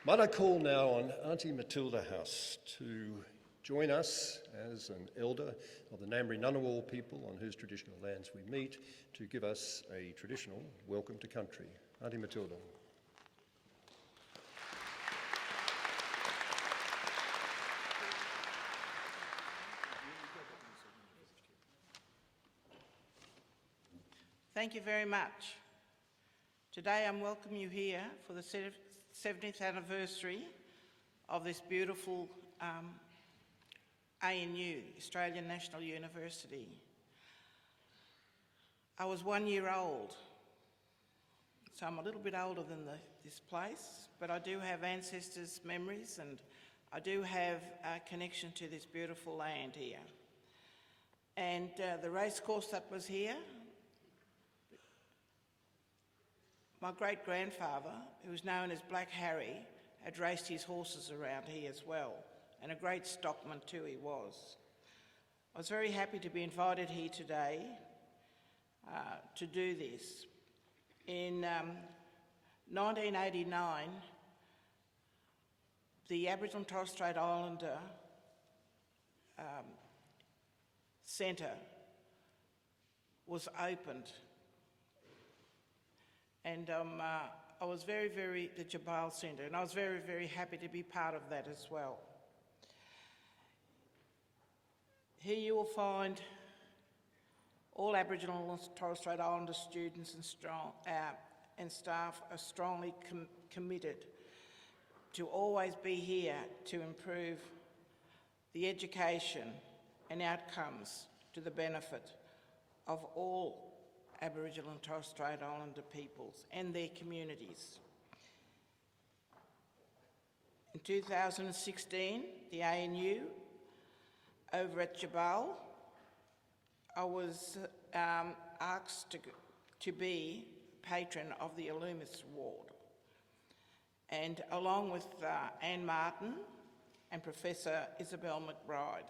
Might I call now on Auntie Matilda House to join us as an elder of the Ngambri Ngunnawal people on whose traditional lands we meet to give us a traditional welcome to country. Auntie Matilda. Thank you very much. Today I'm welcoming you here for the 70th anniversary of this beautiful ANU, Australian National University. I was 1 year old, so I'm a little bit older than this place, but I do have ancestors' memories and I do have a connection to this beautiful land here. And the racecourse that was here, my great-grandfather, who was known as Black Harry, had raced his horses around here as well, and a great stockman too he was. I was very happy to be invited here today to do this. In 1989, the Aboriginal and Torres Strait Islander Centre was opened. And I was the Jabal Centre, and I was very, very happy to be part of that as well. Here you will find all Aboriginal and Torres Strait Islander students and staff are strongly committed to always be here to improve the education and outcomes to the benefit of all Aboriginal and Torres Strait Islander peoples and their communities. In 2016, the ANU, over at Jabal, I was asked to be patron of the Illumis Award. And along with Anne Martin and Professor Isabel McBride.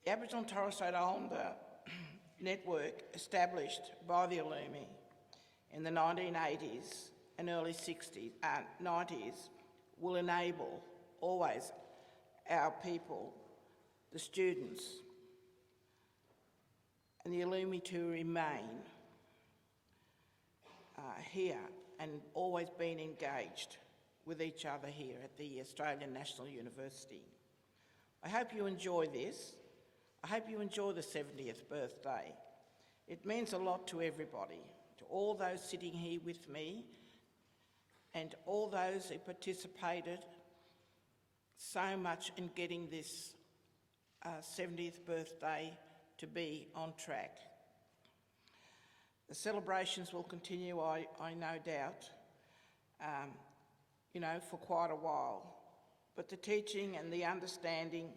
The Aboriginal and Torres Strait Islander network established by the Illumi in the 1980s and early 90s will enable always our people, the students, and the Illumi to remain here and always being engaged with each other here at the Australian National University. I hope you enjoy this. I hope you enjoy the 70th birthday. It means a lot to everybody, to all those sitting here with me and all those who participated so much in getting this 70th birthday to be on track. The celebrations will continue, I no doubt, for quite a while. But the teaching and the understanding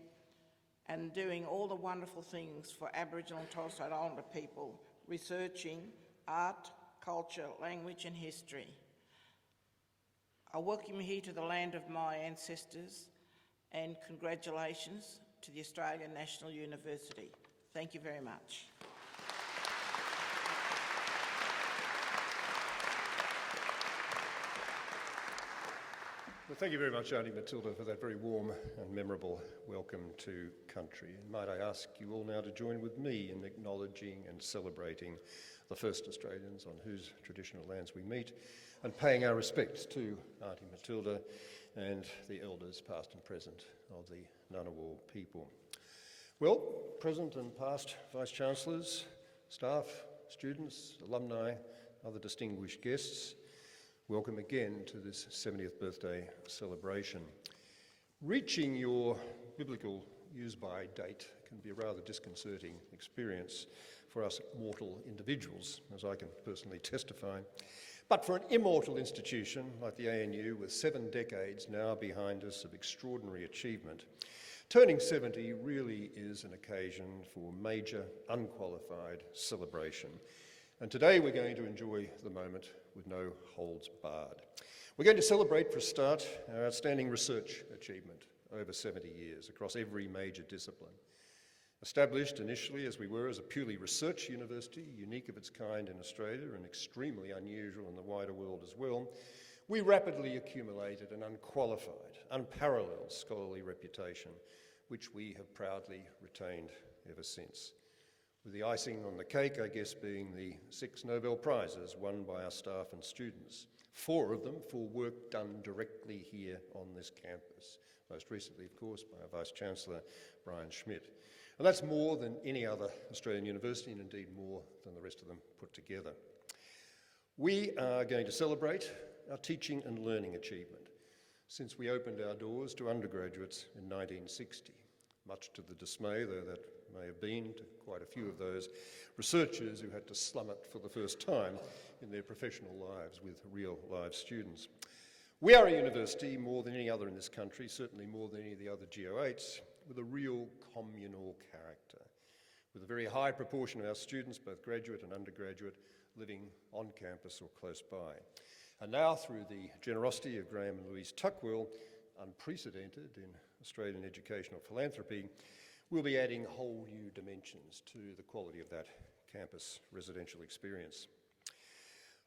and doing all the wonderful things for Aboriginal and Torres Strait Islander people, researching art, culture, language and history. I welcome you here to the land of my ancestors and congratulations to the Australian National University. Thank you very much. Well, thank you very much, Auntie Matilda, for that very warm and memorable welcome to country. And might I ask you all now to join with me in acknowledging and celebrating the first Australians on whose traditional lands we meet and paying our respects to Auntie Matilda and the elders past and present of the Ngunnawal people. Well, present and past Vice-Chancellors, staff, students, alumni, other distinguished guests, welcome again to this 70th birthday celebration. Reaching your biblical use-by date can be a rather disconcerting experience for us mortal individuals, as I can personally testify. But for an immortal institution like the ANU, with 7 decades now behind us of extraordinary achievement, turning 70 really is an occasion for major, unqualified celebration. And today we're going to enjoy the moment with no holds barred. We're going to celebrate, for a start, our outstanding research achievement over 70 years across every major discipline. Established initially as we were as a purely research university, unique of its kind in Australia and extremely unusual in the wider world as well, we rapidly accumulated an unqualified, unparalleled scholarly reputation, which we have proudly retained ever since. With the icing on the cake, I guess, being the 6 Nobel Prizes won by our staff and students, 4 of them for work done directly here on this campus. Most recently, of course, by our Vice-Chancellor, Brian Schmidt. And that's more than any other Australian university, and indeed more than the rest of them put together. We are going to celebrate our teaching and learning achievement since we opened our doors to undergraduates in 1960, much to the dismay, though that may have been, to quite a few of those researchers who had to slum it for the first time in their professional lives with real live students. We are a university more than any other in this country, certainly more than any of the other GO8s, with a real communal character, with a very high proportion of our students, both graduate and undergraduate, living on campus or close by. And now, through the generosity of Graham and Louise Tuckwell, unprecedented in Australian educational philanthropy, we'll be adding whole new dimensions to the quality of that campus residential experience.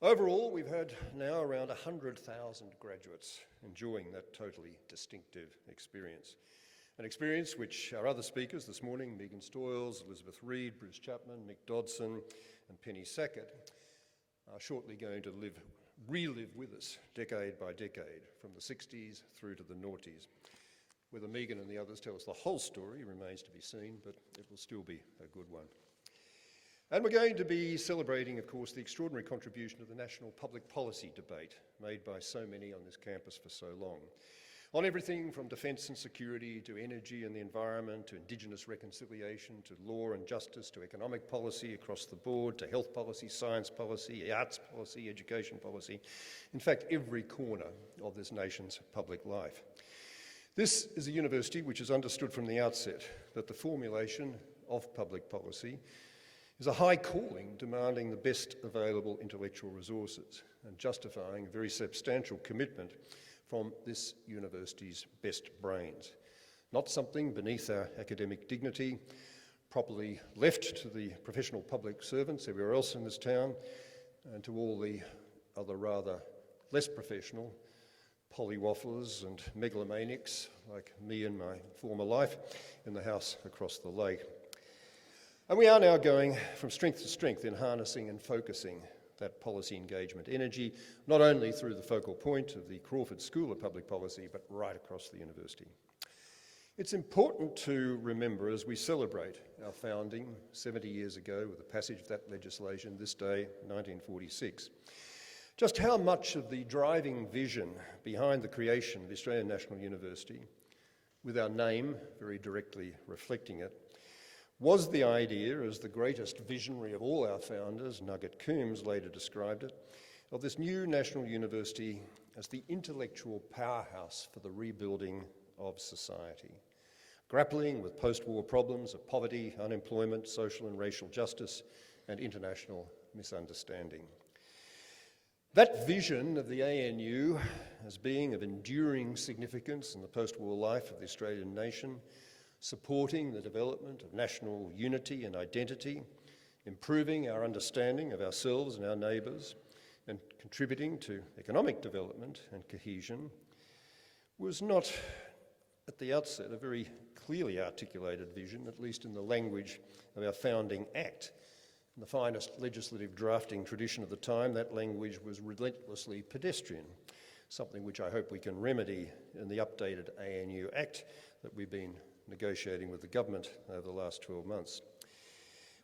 Overall, we've had now around 100,000 graduates enjoying that totally distinctive experience. An experience which our other speakers this morning, Megan Stoyles, Elizabeth Reed, Bruce Chapman, Mick Dodson and Penny Sackett, are shortly going to relive with us decade by decade, from the 60s through to the noughties. Whether Megan and the others tell us the whole story remains to be seen, but it will still be a good one. And we're going to be celebrating, of course, the extraordinary contribution to the national public policy debate made by so many on this campus for so long, on everything from defence and security to energy and the environment, to Indigenous reconciliation, to law and justice, to economic policy across the board, to health policy, science policy, arts policy, education policy. In fact, every corner of this nation's public life. This is a university which has understood from the outset that the formulation of public policy is a high calling demanding the best available intellectual resources and justifying a very substantial commitment from this university's best brains. Not something beneath our academic dignity, properly left to the professional public servants everywhere else in this town and to all the other rather less professional polywafflers and megalomaniacs like me in my former life in the house across the lake. And we are now going from strength to strength in harnessing and focusing that policy engagement energy, not only through the focal point of the Crawford School of Public Policy, but right across the university. It's important to remember as we celebrate our founding 70 years ago with the passage of that legislation this day, 1946, just how much of the driving vision behind the creation of the Australian National University, with our name very directly reflecting it, was the idea, as the greatest visionary of all our founders, Nugget Coombs, later described it, of this new national university as the intellectual powerhouse for the rebuilding of society, grappling with post-war problems of poverty, unemployment, social and racial justice, and international misunderstanding. That vision of the ANU as being of enduring significance in the post-war life of the Australian nation, supporting the development of national unity and identity, improving our understanding of ourselves and our neighbours, and contributing to economic development and cohesion, was not, at the outset, a very clearly articulated vision, at least in the language of our founding act. In the finest legislative drafting tradition of the time, that language was relentlessly pedestrian, something which I hope we can remedy in the updated ANU Act that we've been negotiating with the government over the last 12 months.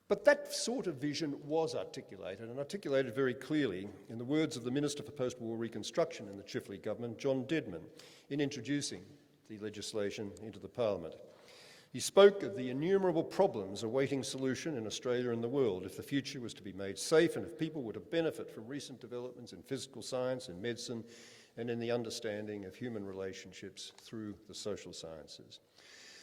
But that sort of vision was articulated, and articulated very clearly in the words of the Minister for Post-War Reconstruction in the Chifley government, John Dedman, in introducing the legislation into the Parliament. He spoke of the innumerable problems awaiting solution in Australia and the world if the future was to be made safe and if people were to benefit from recent developments in physical science, in medicine, and in the understanding of human relationships through the social sciences.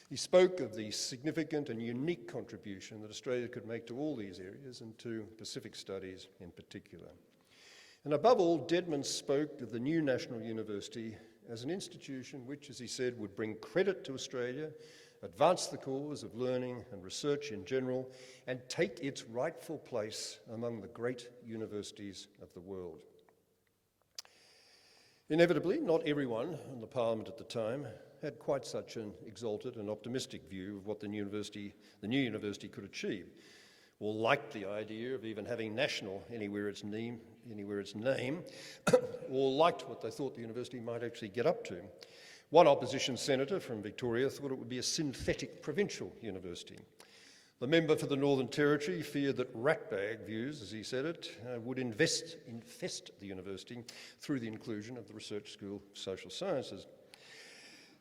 He spoke of the significant and unique contribution that Australia could make to all these areas and to Pacific studies in particular. And above all, Dedman spoke of the new National University as an institution which, as he said, would bring credit to Australia, advance the cause of learning and research in general, and take its rightful place among the great universities of the world. Inevitably, not everyone in the Parliament at the time had quite such an exalted and optimistic view of what the new university could achieve, or liked the idea of even having national anywhere its name, or liked what they thought the university might actually get up to. One opposition senator from Victoria thought it would be a synthetic provincial university. The member for the Northern Territory feared that ratbag views, as he said it, would infest the university through the inclusion of the Research School of Social Sciences.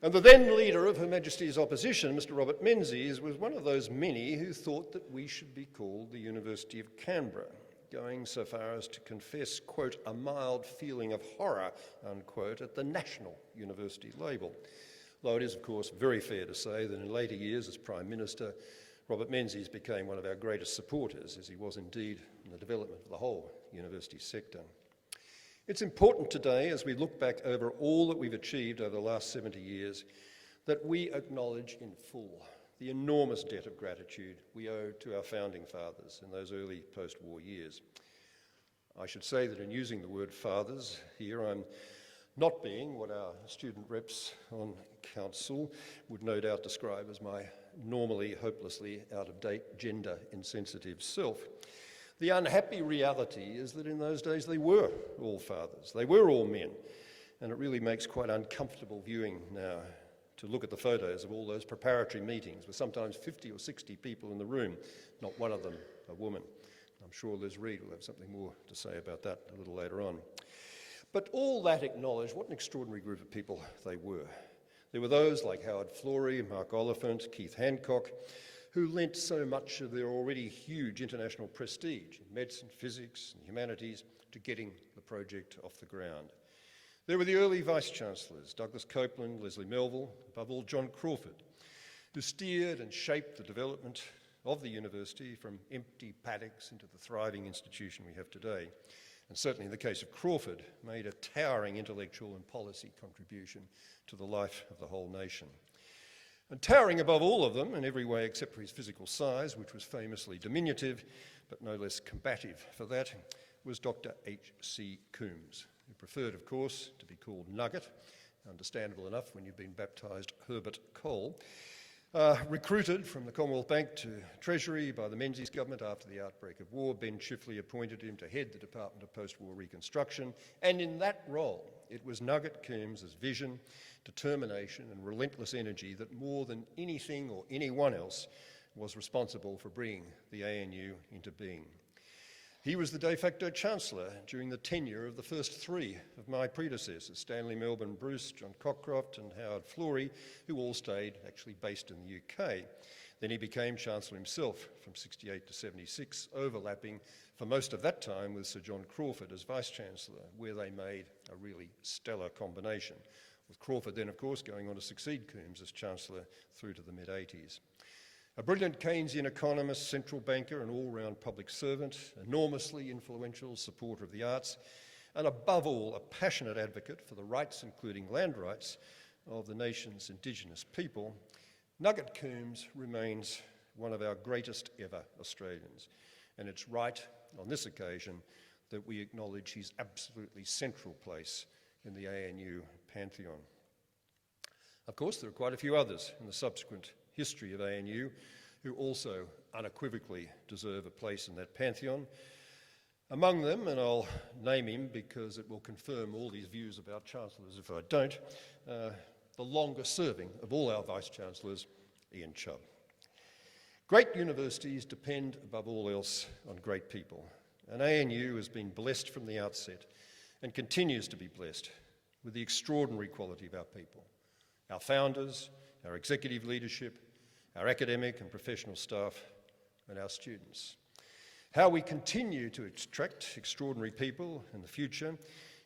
And the then leader of Her Majesty's opposition, Mr. Robert Menzies, was one of those many who thought that we should be called the University of Canberra, going so far as to confess, quote, a mild feeling of horror, unquote, at the national university label. Though it is, of course, very fair to say that in later years as Prime Minister, Robert Menzies became one of our greatest supporters, as he was indeed in the development of the whole university sector. It's important today, as we look back over all that we've achieved over the last 70 years, that we acknowledge in full the enormous debt of gratitude we owe to our founding fathers in those early post-war years. I should say that in using the word fathers here, I'm not being what our student reps on council would no doubt describe as my normally hopelessly out-of-date gender-insensitive self. The unhappy reality is that in those days they were all fathers, they were all men, and it really makes quite uncomfortable viewing now to look at the photos of all those preparatory meetings with sometimes 50 or 60 people in the room, not one of them a woman. I'm sure Liz Reid will have something more to say about that a little later on. But all that acknowledged, what an extraordinary group of people they were. There were those like Howard Florey, Mark Oliphant, Keith Hancock, who lent so much of their already huge international prestige in medicine, physics and humanities to getting the project off the ground. There were the early vice-chancellors, Douglas Copeland, Leslie Melville, above all John Crawford, who steered and shaped the development of the university from empty paddocks into the thriving institution we have today. And certainly in the case of Crawford, made a towering intellectual and policy contribution to the life of the whole nation. And towering above all of them, in every way except for his physical size, which was famously diminutive, but no less combative for that, was Dr. H.C. Coombs, who preferred, of course, to be called Nugget, understandable enough when you've been baptised Herbert Cole. Recruited from the Commonwealth Bank to Treasury by the Menzies government after the outbreak of war, Ben Chifley appointed him to head the Department of Post-War Reconstruction, and in that role it was Nugget Coombs' vision, determination and relentless energy that more than anything or anyone else was responsible for bringing the ANU into being. He was the de facto Chancellor during the tenure of the first three of my predecessors, Stanley Melbourne Bruce, John Cockcroft and Howard Florey, who all stayed actually based in the UK. Then he became Chancellor himself from 68 to 76, overlapping for most of that time with Sir John Crawford as Vice-Chancellor, where they made a really stellar combination, with Crawford then, of course, going on to succeed Coombs as Chancellor through to the mid-80s. A brilliant Keynesian economist, central banker and all-round public servant, enormously influential supporter of the arts, and above all, a passionate advocate for the rights, including land rights, of the nation's Indigenous people, Nugget Coombs remains one of our greatest ever Australians. And it's right, on this occasion, that we acknowledge his absolutely central place in the ANU pantheon. Of course, there are quite a few others in the subsequent history of ANU who also unequivocally deserve a place in that pantheon. Among them, and I'll name him because it will confirm all these views about chancellors if I don't, the longest serving of all our vice-chancellors, Ian Chubb. Great universities depend above all else on great people, and ANU has been blessed from the outset and continues to be blessed with the extraordinary quality of our people, our founders, our executive leadership, our academic and professional staff, and our students. How we continue to attract extraordinary people in the future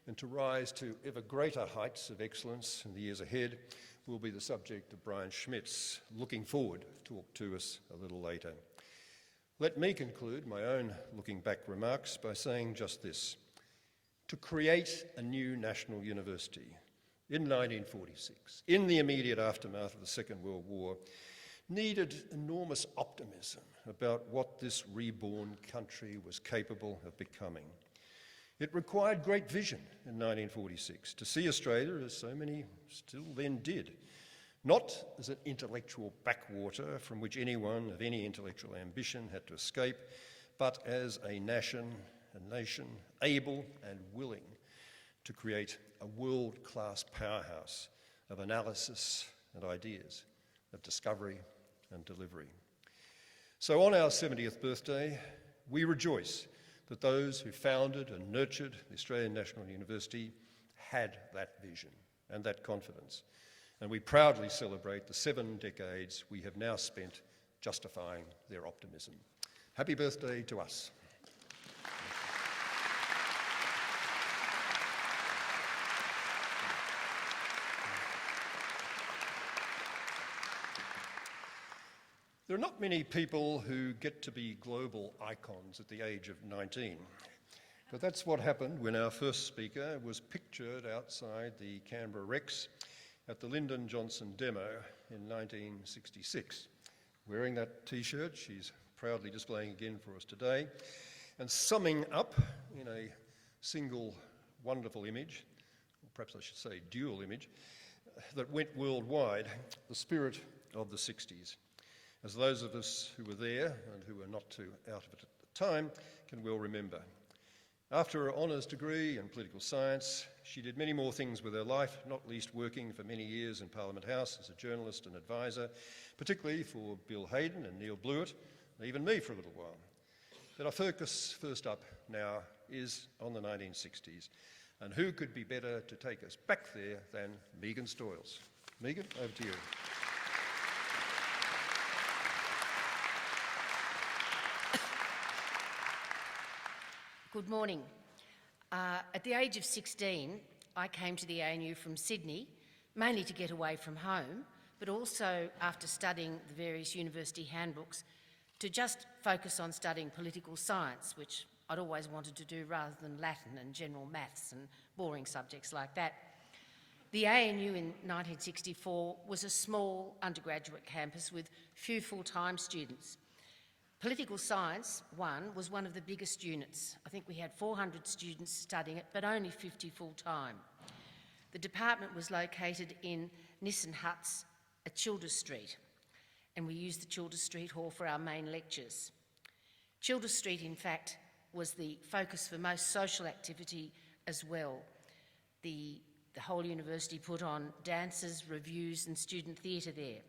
and to rise to ever greater heights of excellence in the years ahead will be the subject of Brian Schmidt's looking forward talk to us a little later. Let me conclude my own looking back remarks by saying just this. To create a new national university in 1946, in the immediate aftermath of the Second World War, needed enormous optimism about what this reborn country was capable of becoming. It required great vision in 1946 to see Australia, as so many still then did, not as an intellectual backwater from which anyone of any intellectual ambition had to escape, but as a nation able and willing to create a world-class powerhouse of analysis and ideas, of discovery and delivery. So on our 70th birthday, we rejoice that those who founded and nurtured the Australian National University had that vision and that confidence. And we proudly celebrate the 7 decades we have now spent justifying their optimism. Happy birthday to us. There are not many people who get to be global icons at the age of 19, but that's what happened when our first speaker was pictured outside the Canberra Rex at the Lyndon Johnson demo in 1966. Wearing that T-shirt, she's proudly displaying again for us today, and summing up in a single wonderful image, or perhaps I should say dual image, that went worldwide, the spirit of the 60s. As those of us who were there and who were not too out of it at the time can well remember. After her honours degree in political science, she did many more things with her life, not least working for many years in Parliament House as a journalist and advisor, particularly for Bill Hayden and Neil Blewett, and even me for a little while. But our focus first up now is on the 1960s, and who could be better to take us back there than Megan Stoyles. Megan, over to you. Good morning. At the age of 16, I came to the ANU from Sydney, mainly to get away from home, but also after studying the various university handbooks, to just focus on studying political science, which I'd always wanted to do rather than Latin and general maths and boring subjects like that. The ANU in 1964 was a small undergraduate campus with few full-time students. Political Science 1 was one of the biggest units. I think we had 400 students studying it, but only 50 full-time. The department was located in Nissen Huts at Childers Street, and we used the Childers Street Hall for our main lectures. Childers Street, in fact, was the focus for most social activity as well. The whole university put on dances, reviews and student theatre there.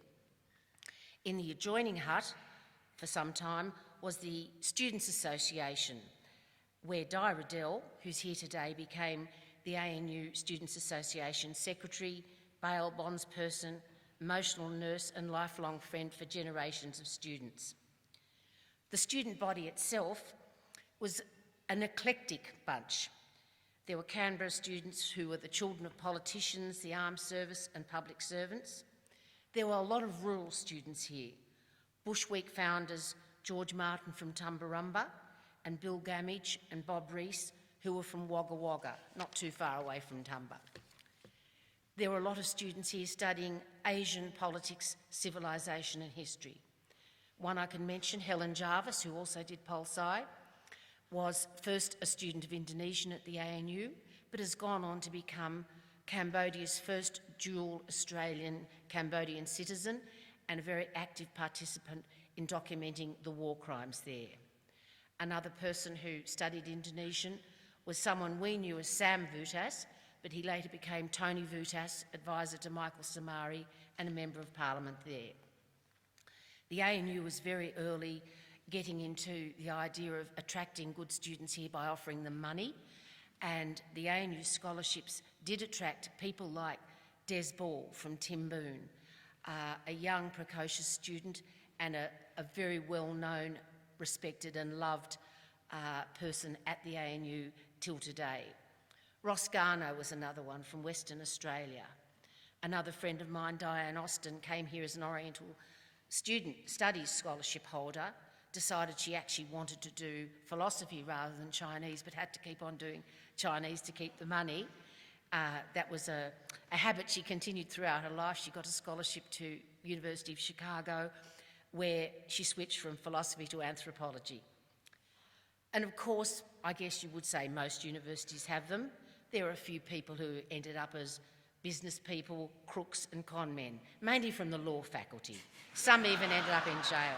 In the adjoining hut, for some time, was the Students' Association, where Di Riddell, who's here today, became the ANU Students' Association Secretary, bail bondsperson, emotional nurse and lifelong friend for generations of students. The student body itself was an eclectic bunch. There were Canberra students who were the children of politicians, the armed service and public servants. There were a lot of rural students here. Bush Week founders George Martin from Tumbarumba and Bill Gamage and Bob Rees, who were from Wagga Wagga, not too far away from Tumba. There were a lot of students here studying Asian politics, civilisation and history. One I can mention, Helen Jarvis, who also did Pol Sci, was first a student of Indonesian at the ANU, but has gone on to become Cambodia's first dual Australian-Cambodian citizen and a very active participant in documenting the war crimes there. Another person who studied Indonesian was someone we knew as Sam Vutas, but he later became Tony Vutas, advisor to Michael Samari and a Member of Parliament there. The ANU was very early getting into the idea of attracting good students here by offering them money, and the ANU scholarships did attract people like Des Ball from Timboon, a young, precocious student and a very well-known, respected and loved person at the ANU till today. Ross Garno was another one from Western Australia. Another friend of mine, Diane Austin, came here as an Oriental student studies scholarship holder, decided she actually wanted to do philosophy rather than Chinese, but had to keep on doing Chinese to keep the money. That was a habit she continued throughout her life. She got a scholarship to University of Chicago, where she switched from philosophy to anthropology. And of course, I guess you would say most universities have them. There are a few people who ended up as business people, crooks and con men, mainly from the law faculty. Some even ended up in jail.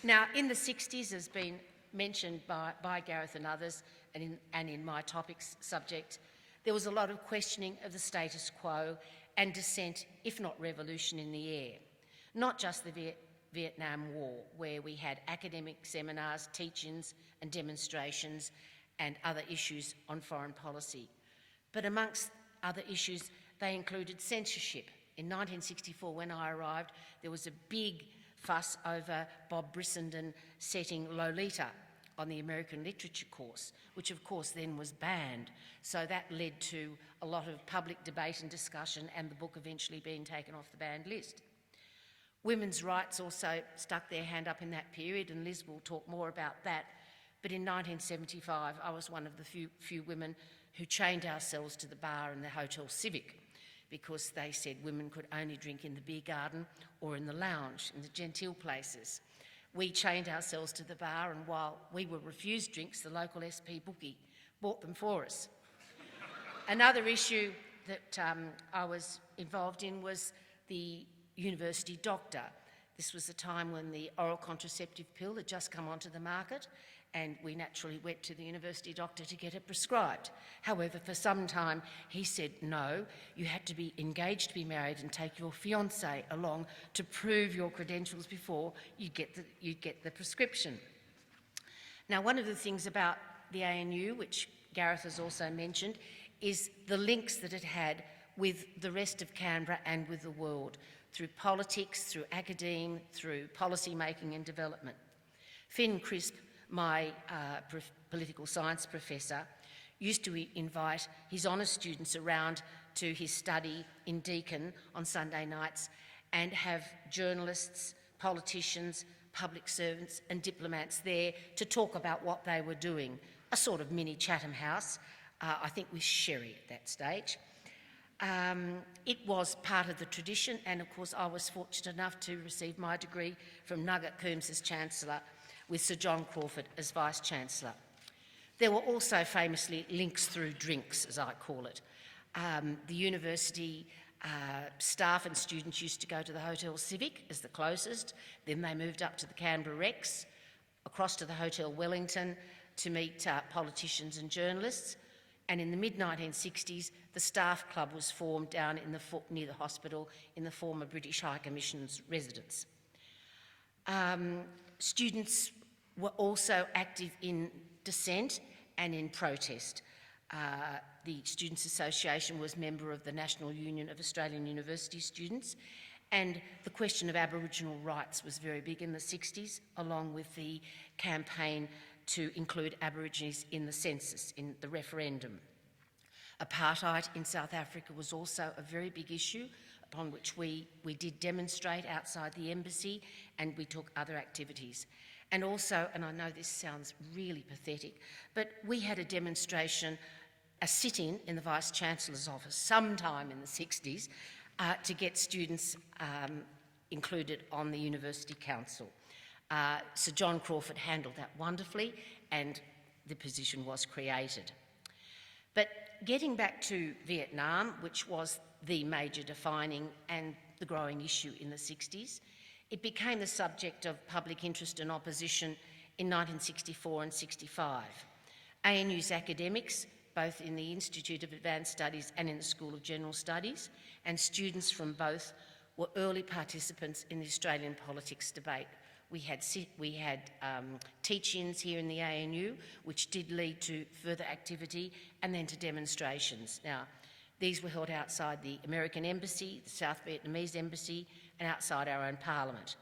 Now, in the 60s, as been mentioned by Gareth and others, and in my topics subject, there was a lot of questioning of the status quo and dissent, if not revolution, in the air. Not just the Vietnam War, where we had academic seminars, teach-ins and demonstrations and other issues on foreign policy. But amongst other issues, they included censorship. In 1964, when I arrived, there was a big fuss over Bob Brissenden setting Lolita on the American literature course, which of course then was banned. So that led to a lot of public debate and discussion, and the book eventually being taken off the banned list. Women's rights also stuck their hand up in that period, and Liz will talk more about that. But in 1975, I was one of the few women who chained ourselves to the bar in the Hotel Civic, because they said women could only drink in the beer garden or in the lounge, in the genteel places. We chained ourselves to the bar, and while we were refused drinks, the local SP bookie bought them for us. Another issue that I was involved in was the university doctor. This was the time when the oral contraceptive pill had just come onto the market, and we naturally went to the university doctor to get it prescribed. However, for some time he said no, you had to be engaged to be married and take your fiancé along to prove your credentials before you'd get the prescription. Now, one of the things about the ANU, which Gareth has also mentioned, is the links that it had with the rest of Canberra and with the world, through politics, through academe, through policy making and development. Finn Crisp, my political science professor, used to invite his honours students around to his study in Deakin on Sunday nights and have journalists, politicians, public servants and diplomats there to talk about what they were doing, a sort of mini Chatham House, I think with sherry at that stage. It was part of the tradition, and of course I was fortunate enough to receive my degree from Nugget Coombs as Chancellor, with Sir John Crawford as Vice-Chancellor. There were also famously links through drinks, as I call it. The university staff and students used to go to the Hotel Civic as the closest, then they moved up to the Canberra Rex, across to the Hotel Wellington to meet politicians and journalists, and in the mid-1960s the staff club was formed down in near the hospital in the former British High Commission's residence. Students were also active in dissent and in protest. The Students' Association was member of the National Union of Australian University Students, and the question of Aboriginal rights was very big in the 60s, along with the campaign to include Aborigines in the census, in the referendum. Apartheid in South Africa was also a very big issue, upon which we did demonstrate outside the embassy, and we took other activities. And also, and I know this sounds really pathetic, but we had a demonstration, a sit-in in the Vice-Chancellor's office sometime in the 60s to get students included on the University Council. Sir John Crawford handled that wonderfully, and the position was created. But getting back to Vietnam, which was the major defining and the growing issue in the 60s, it became the subject of public interest and opposition in 1964 and 65. ANU's academics, both in the Institute of Advanced Studies and in the School of General Studies, and students from both were early participants in the Australian politics debate. We had teach-ins here in the ANU, which did lead to further activity and then to demonstrations. Now, these were held outside the American Embassy, the South Vietnamese Embassy, and outside our own Parliament.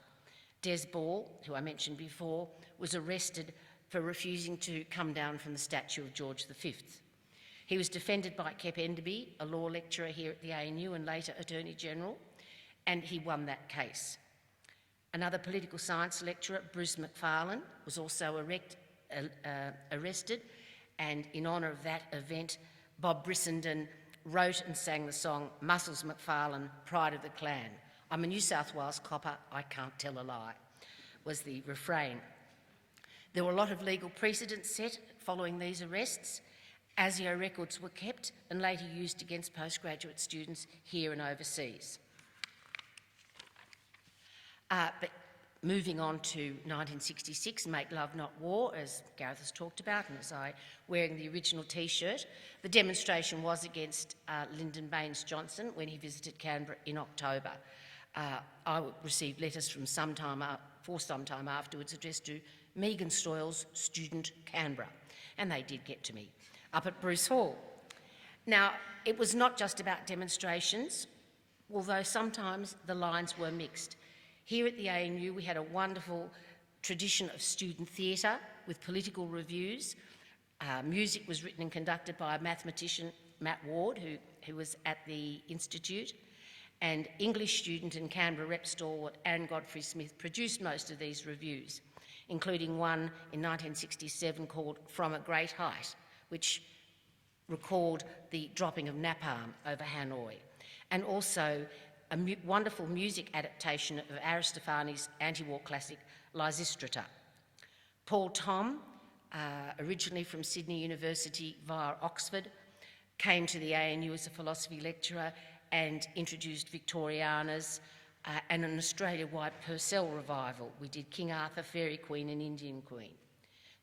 Des Ball, who I mentioned before, was arrested for refusing to come down from the statue of George V. He was defended by Kep Enderby, a law lecturer here at the ANU and later Attorney General, and he won that case. Another political science lecturer, Bruce McFarlane, was also arrested, and in honour of that event, Bob Brissenden wrote and sang the song Muscles McFarlane, Pride of the Clan. I'm a New South Wales copper, I can't tell a lie, was the refrain. There were a lot of legal precedents set following these arrests. ASIO records were kept and later used against postgraduate students here and overseas. But moving on to 1966, Make Love Not War, as Gareth has talked about, and as I wearing the original T-shirt, the demonstration was against Lyndon Baines Johnson when he visited Canberra in October. I received letters from some time afterwards addressed to Megan Stoyles, student Canberra, and they did get to me up at Bruce Hall. Now, it was not just about demonstrations, although sometimes the lines were mixed. Here at the ANU, we had a wonderful tradition of student theatre with political reviews. Music was written and conducted by a mathematician, Matt Ward, who was at the Institute, and English student and Canberra rep stalwart Anne Godfrey-Smith produced most of these reviews, including one in 1967 called From a Great Height, which recalled the dropping of napalm over Hanoi, and also a wonderful music adaptation of Aristophanes' anti-war classic Lysistrata. Paul Thom, originally from Sydney University via Oxford, came to the ANU as a philosophy lecturer and introduced Victorianas and an Australia-wide Purcell revival. We did King Arthur, Fairy Queen and Indian Queen.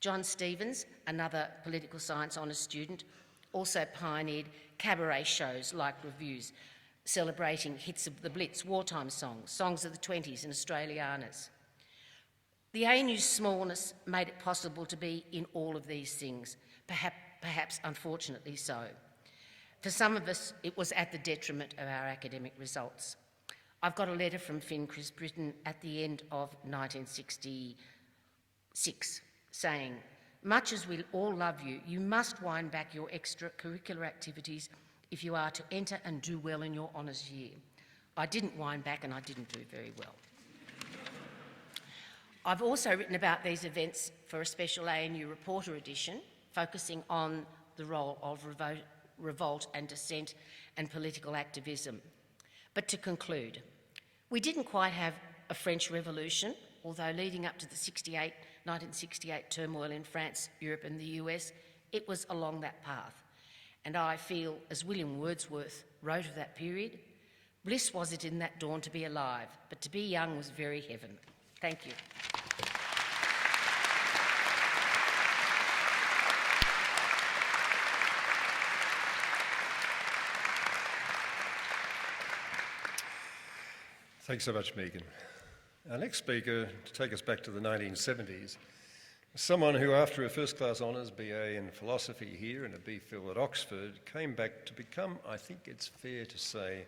John Stevens, another political science honours student, also pioneered cabaret shows like reviews, celebrating hits of the Blitz, wartime songs, songs of the 20s and Australianas. The ANU's smallness made it possible to be in all of these things, perhaps unfortunately so. For some of us, it was at the detriment of our academic results. I've got a letter from Finn Chris Britton at the end of 1966 saying, "Much as we all love you, you must wind back your extracurricular activities if you are to enter and do well in your honours year." I didn't wind back and I didn't do very well. I've also written about these events for a special ANU Reporter edition, focusing on the role of revolt and dissent and political activism. But to conclude, we didn't quite have a French Revolution, although leading up to the 1968 turmoil in France, Europe and the US, it was along that path. And I feel, as William Wordsworth wrote of that period, bliss was it in that dawn to be alive, but to be young was very heaven. Thank you. Thanks so much, Megan. Our next speaker, to take us back to the 1970s, someone who, after a first-class honours BA in philosophy here and a BPhil at Oxford, came back to become, I think it's fair to say,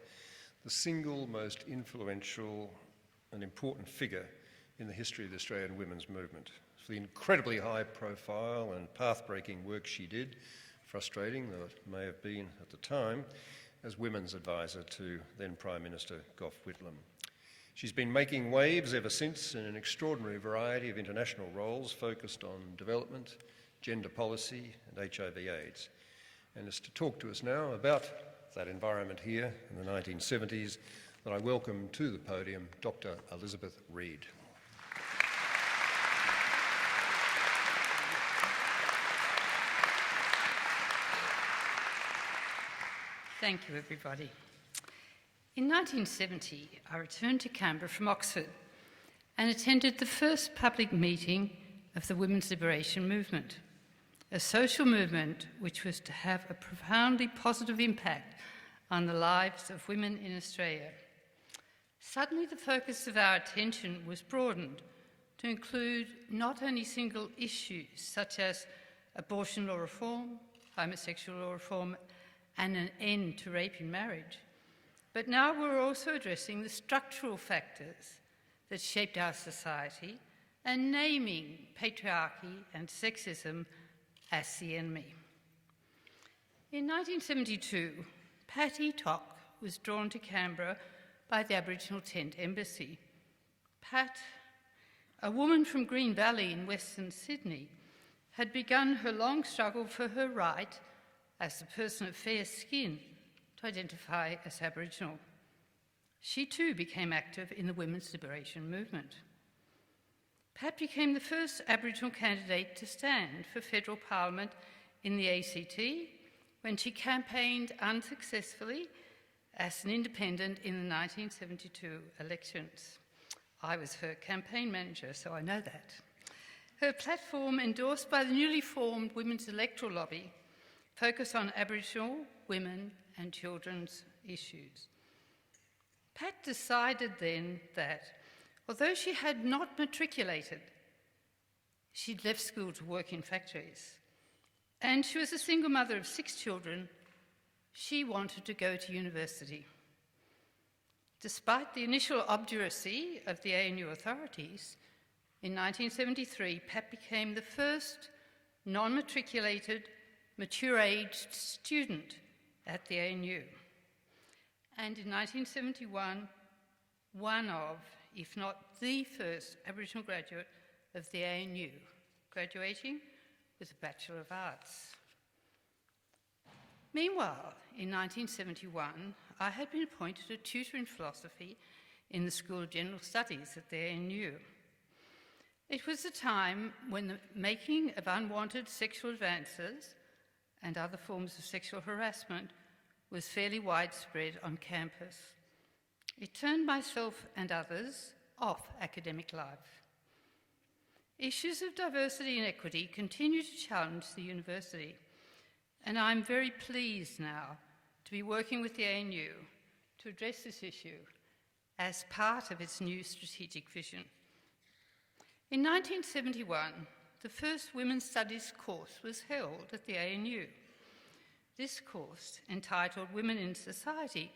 the single most influential and important figure in the history of the Australian women's movement. For the incredibly high profile and path-breaking work she did, frustrating though it may have been at the time, as women's advisor to then Prime Minister Gough Whitlam. She's been making waves ever since in an extraordinary variety of international roles focused on development, gender policy and HIV/AIDS. And it's to talk to us now about that environment here in the 1970s that I welcome to the podium Dr. Elizabeth Reid. Thank you, everybody. In 1970, I returned to Canberra from Oxford and attended the first public meeting of the Women's Liberation Movement, a social movement which was to have a profoundly positive impact on the lives of women in Australia. Suddenly, the focus of our attention was broadened to include not only single issues such as abortion law reform, homosexual law reform, and an end to rape in marriage, but now we're also addressing the structural factors that shaped our society and naming patriarchy and sexism as the enemy. In 1972, Patty Tock was drawn to Canberra by the Aboriginal Tent Embassy. Pat, a woman from Green Valley in Western Sydney, had begun her long struggle for her right as a person of fair skin to identify as Aboriginal. She too became active in the women's liberation movement. Pat became the first Aboriginal candidate to stand for federal parliament in the ACT when she campaigned unsuccessfully as an independent in the 1972 elections. I was her campaign manager, so I know that. Her platform, endorsed by the newly formed Women's Electoral Lobby, focused on Aboriginal, women and children's issues. Pat decided then that, although she had not matriculated, she'd left school to work in factories, and she was a single mother of 6 children, she wanted to go to university. Despite the initial obduracy of the ANU authorities, in 1973, Pat became the first non-matriculated, mature-aged student at the ANU. And in 1971, one of, if not the first, Aboriginal graduate of the ANU, graduating with a Bachelor of Arts. Meanwhile, in 1971, I had been appointed a tutor in philosophy in the School of General Studies at the ANU. It was a time when the making of unwanted sexual advances and other forms of sexual harassment was fairly widespread on campus. It turned myself and others off academic life. Issues of diversity and equity continue to challenge the university, and I'm very pleased now to be working with the ANU to address this issue as part of its new strategic vision. In 1971, the first Women's Studies course was held at the ANU. This course, entitled Women in Society,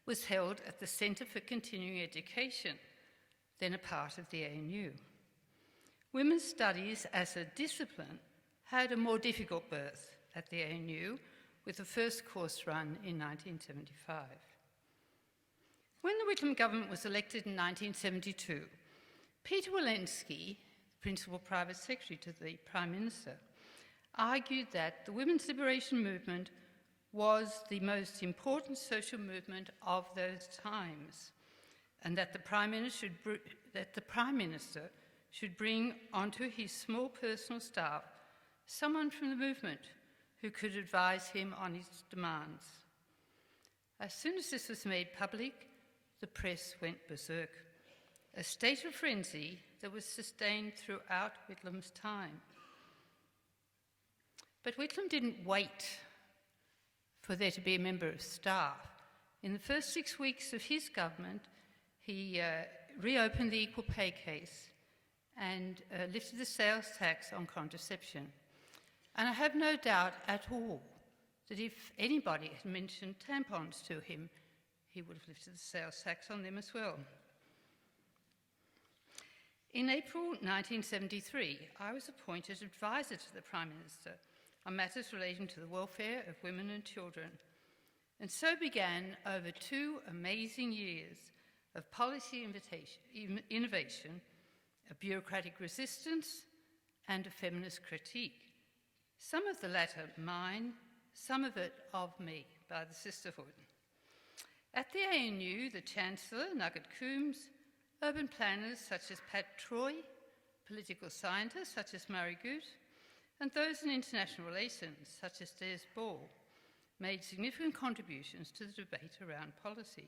was held at the Centre for Continuing Education, then a part of the ANU. Women's Studies as a discipline had a more difficult birth at the ANU, with the first course run in 1975. When the Whitlam government was elected in 1972, Peter Walensky, Principal Private Secretary to the Prime Minister, argued that the women's liberation movement was the most important social movement of those times, and that the Prime Minister should bring onto his small personal staff someone from the movement who could advise him on his demands. As soon as this was made public, the press went berserk, a state of frenzy that was sustained throughout Whitlam's time. But Whitlam didn't wait for there to be a member of staff. In the first 6 weeks of his government, he reopened the equal pay case and lifted the sales tax on contraception. And I have no doubt at all that if anybody had mentioned tampons to him, he would have lifted the sales tax on them as well. In April 1973, I was appointed advisor to the Prime Minister on matters relating to the welfare of women and children. And so began over 2 amazing years of policy innovation, of bureaucratic resistance, and a feminist critique. Some of the latter mine, some of it of me, by the sisterhood. At the ANU, the Chancellor, Nugget Coombs, urban planners such as Pat Troy, political scientists such as Murray Goot, and those in international relations such as Des Ball, made significant contributions to the debate around policy.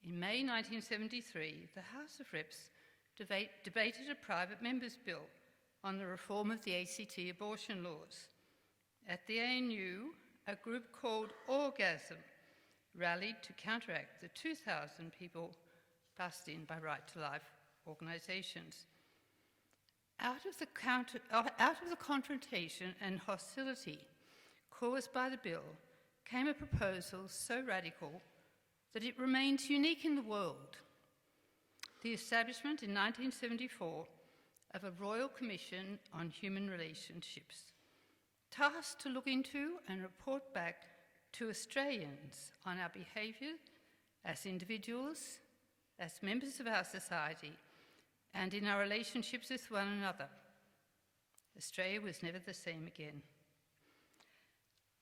In May 1973, the House of Reps debated a private member's bill on the reform of the ACT abortion laws. At the ANU, a group called Orgasm rallied to counteract the 2,000 people bussed in by Right to Life organisations. Out of the confrontation and hostility caused by the bill came a proposal so radical that it remains unique in the world: the establishment in 1974 of a Royal Commission on Human Relationships, tasked to look into and report back to Australians on our behaviour as individuals, as members of our society, and in our relationships with one another. Australia was never the same again.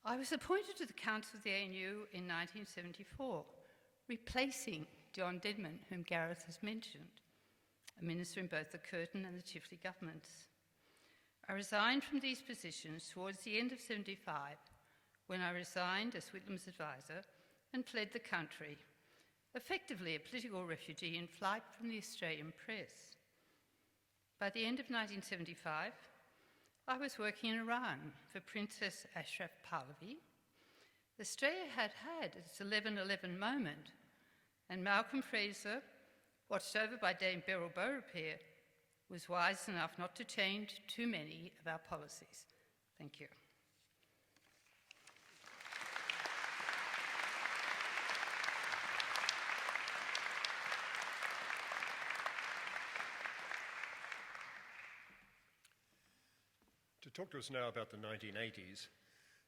I was appointed to the Council of the ANU in 1974, replacing John Dedman, whom Gareth has mentioned. a minister in both the Curtin and the Chifley governments. I resigned from these positions towards the end of 75, when I resigned as Whitlam's advisor and fled the country, effectively a political refugee in flight from the Australian press. By the end of 1975, I was working in Iran for Princess Ashraf Pahlavi. Australia had had its 11/11 moment, and Malcolm Fraser, watched over by Dame Beryl Beaurepaire, was wise enough not to change too many of our policies. Thank you. To talk to us now about the 1980s,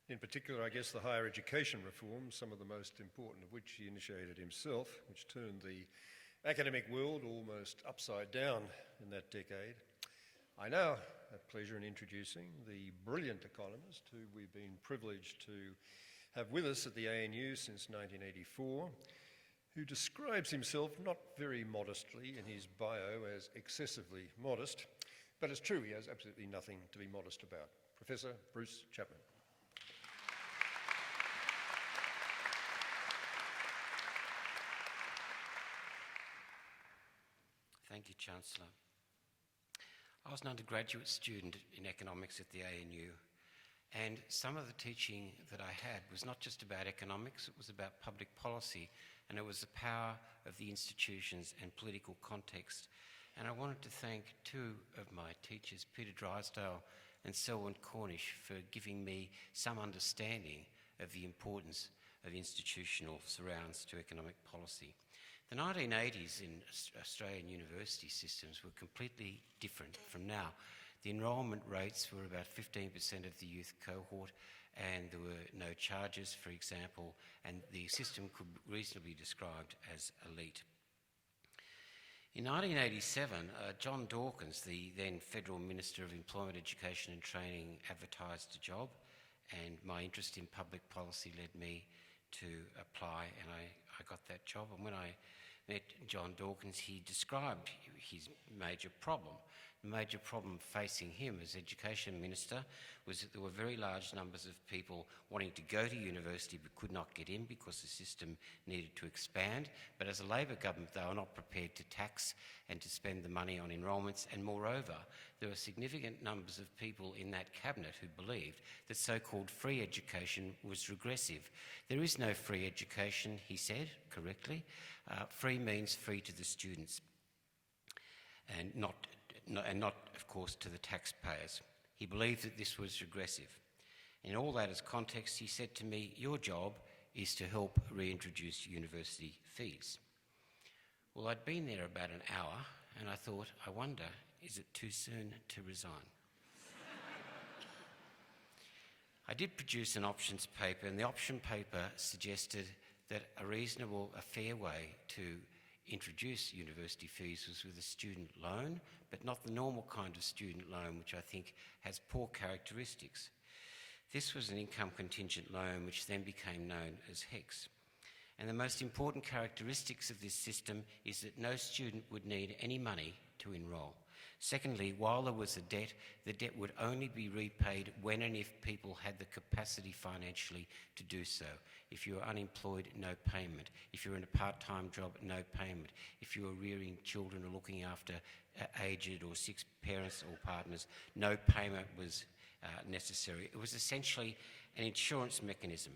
in particular, I guess, the higher education reforms, some of the most important of which he initiated himself, which turned the academic world almost upside down in that decade. I now have pleasure in introducing the brilliant economist who we've been privileged to have with us at the ANU since 1984, who describes himself not very modestly in his bio as excessively modest, but it's true, he has absolutely nothing to be modest about. Professor Bruce Chapman. Thank you, Chancellor. I was an undergraduate student in economics at the ANU, and some of the teaching that I had was not just about economics, it was about public policy, and it was the power of the institutions and political context. And I wanted to thank two of my teachers, Peter Drysdale and Selwyn Cornish, for giving me some understanding of the importance of institutional surrounds to economic policy. The 1980s in Australian university systems were completely different from now. The enrolment rates were about 15% of the youth cohort, and there were no charges, for example, and the system could reasonably be described as elite. In 1987, John Dawkins, the then Federal Minister of Employment, Education and Training, advertised a job, and my interest in public policy led me to apply, and I got that job. And when I met John Dawkins, he described his major problem. The major problem facing him as Education Minister was that there were very large numbers of people wanting to go to university but could not get in because the system needed to expand. But as a Labor government, they were not prepared to tax and to spend the money on enrolments. And moreover, there were significant numbers of people in that cabinet who believed that so-called free education was regressive. There is no free education, he said, correctly. Free means free to the students and not, of course, to the taxpayers. He believed that this was regressive. In all that as context, he said to me, your job is to help reintroduce university fees. Well, I'd been there about an hour, and I thought, I wonder, is it too soon to resign? I did produce an options paper, and the option paper suggested that a fair way to introduce university fees was with a student loan, but not the normal kind of student loan, which I think has poor characteristics. This was an income contingent loan, which then became known as HECS. And the most important characteristics of this system is that no student would need any money to enrol. Secondly, while there was a debt, the debt would only be repaid when and if people had the capacity financially to do so. If you were unemployed, no payment. If you were in a part-time job, no payment. If you were rearing children or looking after aged or sick parents or partners, no payment was necessary. It was essentially an insurance mechanism.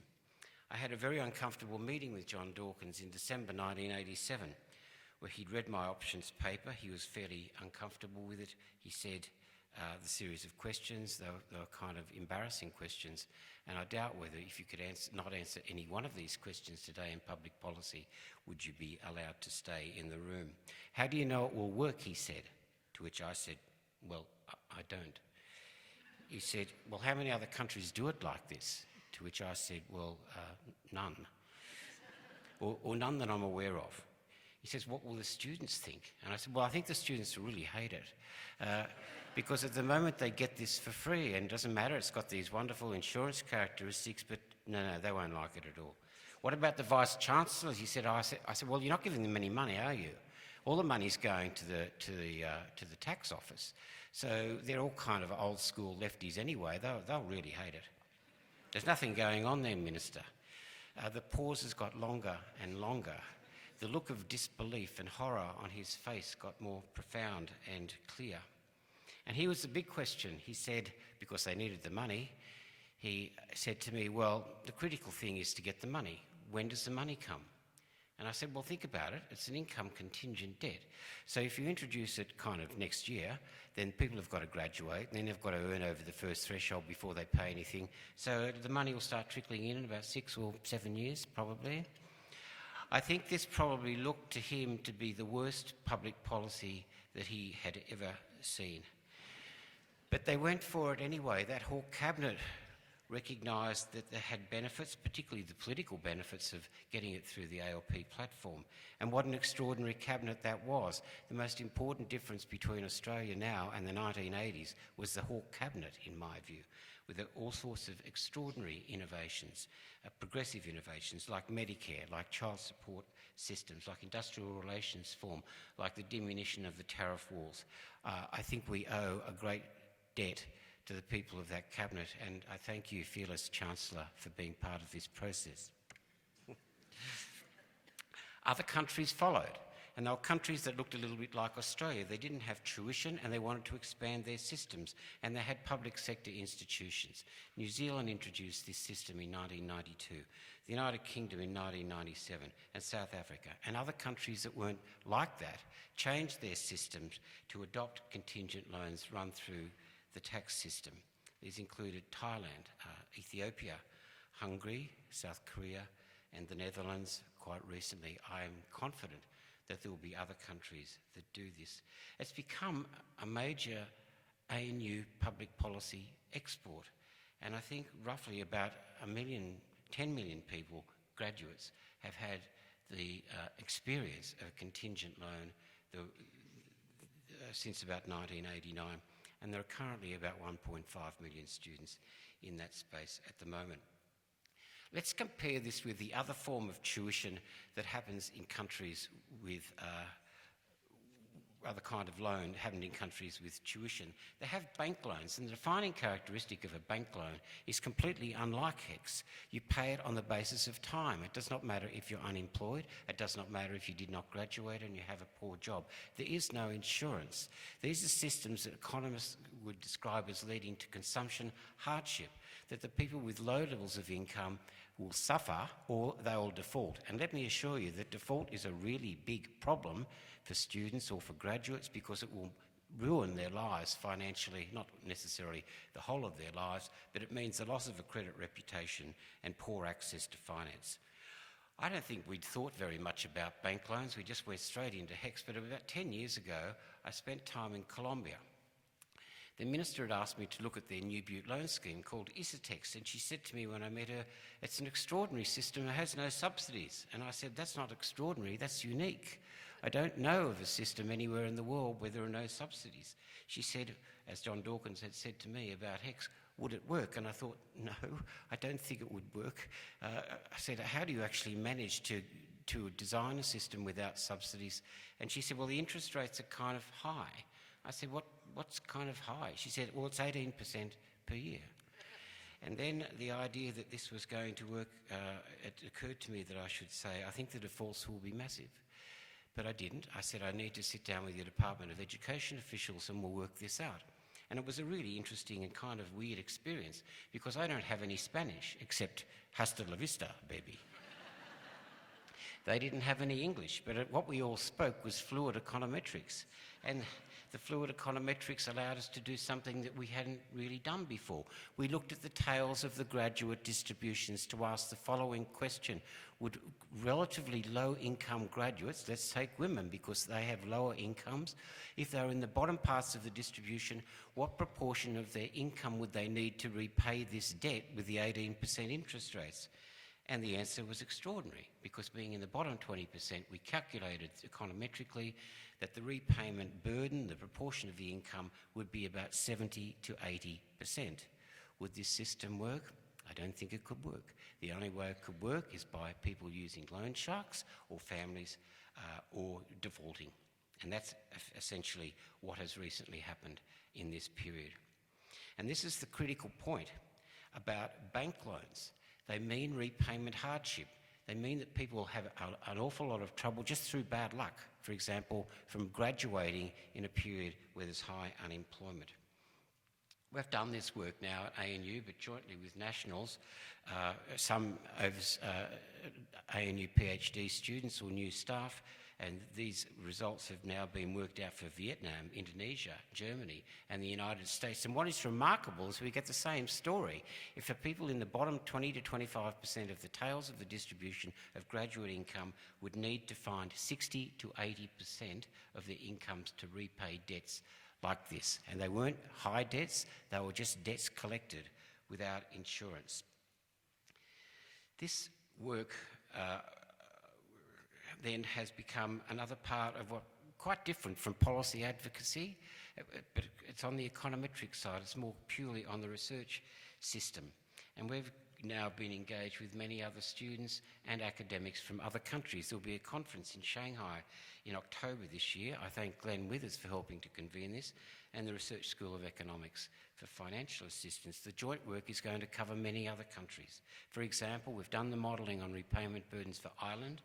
I had a very uncomfortable meeting with John Dawkins in December 1987, where he'd read my options paper. He was fairly uncomfortable with it. He said the series of questions, they were kind of embarrassing questions, and I doubt whether if you could not answer any one of these questions today in public policy, would you be allowed to stay in the room. How do you know it will work, he said, to which I said, well, I don't. He said, well, how many other countries do it like this? To which I said, well, none, or none that I'm aware of. He says, what will the students think? And I said, well, I think the students will really hate it because at the moment they get this for free and it doesn't matter, it's got these wonderful insurance characteristics, but no, they won't like it at all. What about the Vice-Chancellors? He said, I said, well, you're not giving them any money, are you? All the money's going to the tax office. So they're all kind of old school lefties anyway. They'll really hate it. There's nothing going on there, Minister. The pause has got longer and longer. The look of disbelief and horror on his face got more profound and clear. And here was the big question. He said, because they needed the money, he said to me, well, the critical thing is to get the money. When does the money come? And I said, well, think about it. It's an income contingent debt. So if you introduce it kind of next year, then people have got to graduate, and then they've got to earn over the first threshold before they pay anything. So the money will start trickling in about 6 or 7 years, probably. I think this probably looked to him to be the worst public policy that he had ever seen. But they went for it anyway. That whole cabinet recognised that they had benefits, particularly the political benefits of getting it through the ALP platform. And what an extraordinary cabinet that was. The most important difference between Australia now and the 1980s was the Hawke cabinet, in my view, with all sorts of extraordinary innovations, progressive innovations like Medicare, like child support systems, like industrial relations reform, like the diminution of the tariff walls. I think we owe a great debt to the people of that cabinet, and I thank you, fearless Chancellor, for being part of this process. Other countries followed, and there were countries that looked a little bit like Australia. They didn't have tuition, and they wanted to expand their systems, and they had public sector institutions. New Zealand introduced this system in 1992, the United Kingdom in 1997, and South Africa. And other countries that weren't like that changed their systems to adopt contingent loans run through the tax system. These included Thailand, Ethiopia, Hungary, South Korea, and the Netherlands quite recently. I am confident that there will be other countries that do this. It's become a major ANU public policy export, and I think roughly about 10 million people, graduates, have had the experience of a contingent loan since about 1989. And there are currently about 1.5 million students in that space at the moment. Let's compare this with the other form of tuition that happens in countries with other kind of loan happened in countries with tuition. They have bank loans, and the defining characteristic of a bank loan is completely unlike HECS. You pay it on the basis of time. It does not matter if you're unemployed. It does not matter if you did not graduate and you have a poor job. There is no insurance. These are systems that economists would describe as leading to consumption hardship, that the people with low levels of income will suffer or they will default. And let me assure you that default is a really big problem for students or for graduates, because it will ruin their lives financially, not necessarily the whole of their lives, but it means the loss of a credit reputation and poor access to finance. I don't think we'd thought very much about bank loans. We just went straight into HECS. But about 10 years ago, I spent time in Colombia. The minister had asked me to look at their new butte loan scheme called ISATEX, and she said to me when I met her, it's an extraordinary system, it has no subsidies. And I said, that's not extraordinary, that's unique. I don't know of a system anywhere in the world where there are no subsidies. She said, as John Dawkins had said to me about HECS, would it work? And I thought, no, I don't think it would work. I said, how do you actually manage to design a system without subsidies? And she said, well, the interest rates are kind of high. I said, what's kind of high? She said, well, it's 18% per year. And then the idea that this was going to work, it occurred to me that I should say, I think the defaults will be massive. But I didn't. I said, I need to sit down with the Department of Education officials and we'll work this out. And it was a really interesting and kind of weird experience, because I don't have any Spanish except hasta la vista, baby. They didn't have any English, but what we all spoke was fluid econometrics. And the fluid econometrics allowed us to do something that we hadn't really done before. We looked at the tails of the graduate distributions to ask the following question. Would relatively low-income graduates, let's take women because they have lower incomes, if they're in the bottom parts of the distribution, what proportion of their income would they need to repay this debt with the 18% interest rates? And the answer was extraordinary, because being in the bottom 20%, we calculated econometrically that the repayment burden, the proportion of the income, would be about 70 to 80%. Would this system work? I don't think it could work. The only way it could work is by people using loan sharks or families or defaulting. And that's essentially what has recently happened in this period. And this is the critical point about bank loans. They mean repayment hardship. They mean that people have an awful lot of trouble just through bad luck, for example, from graduating in a period where there's high unemployment. We've done this work now at ANU, but jointly with nationals, some ANU PhD students or new staff, and these results have now been worked out for Vietnam, Indonesia, Germany, and the United States. And what is remarkable is we get the same story. If the people in the bottom 20 to 25% of the tails of the distribution of graduate income would need to find 60 to 80% of their incomes to repay debts like this. And they weren't high debts, they were just debts collected without insurance. This work then has become another part of what, quite different from policy advocacy, but it's on the econometric side, it's more purely on the research system. And we've now been engaged with many other students and academics from other countries. There'll be a conference in Shanghai in October this year. I thank Glenn Withers for helping to convene this, and the Research School of Economics for financial assistance. The joint work is going to cover many other countries. For example, we've done the modelling on repayment burdens for Ireland,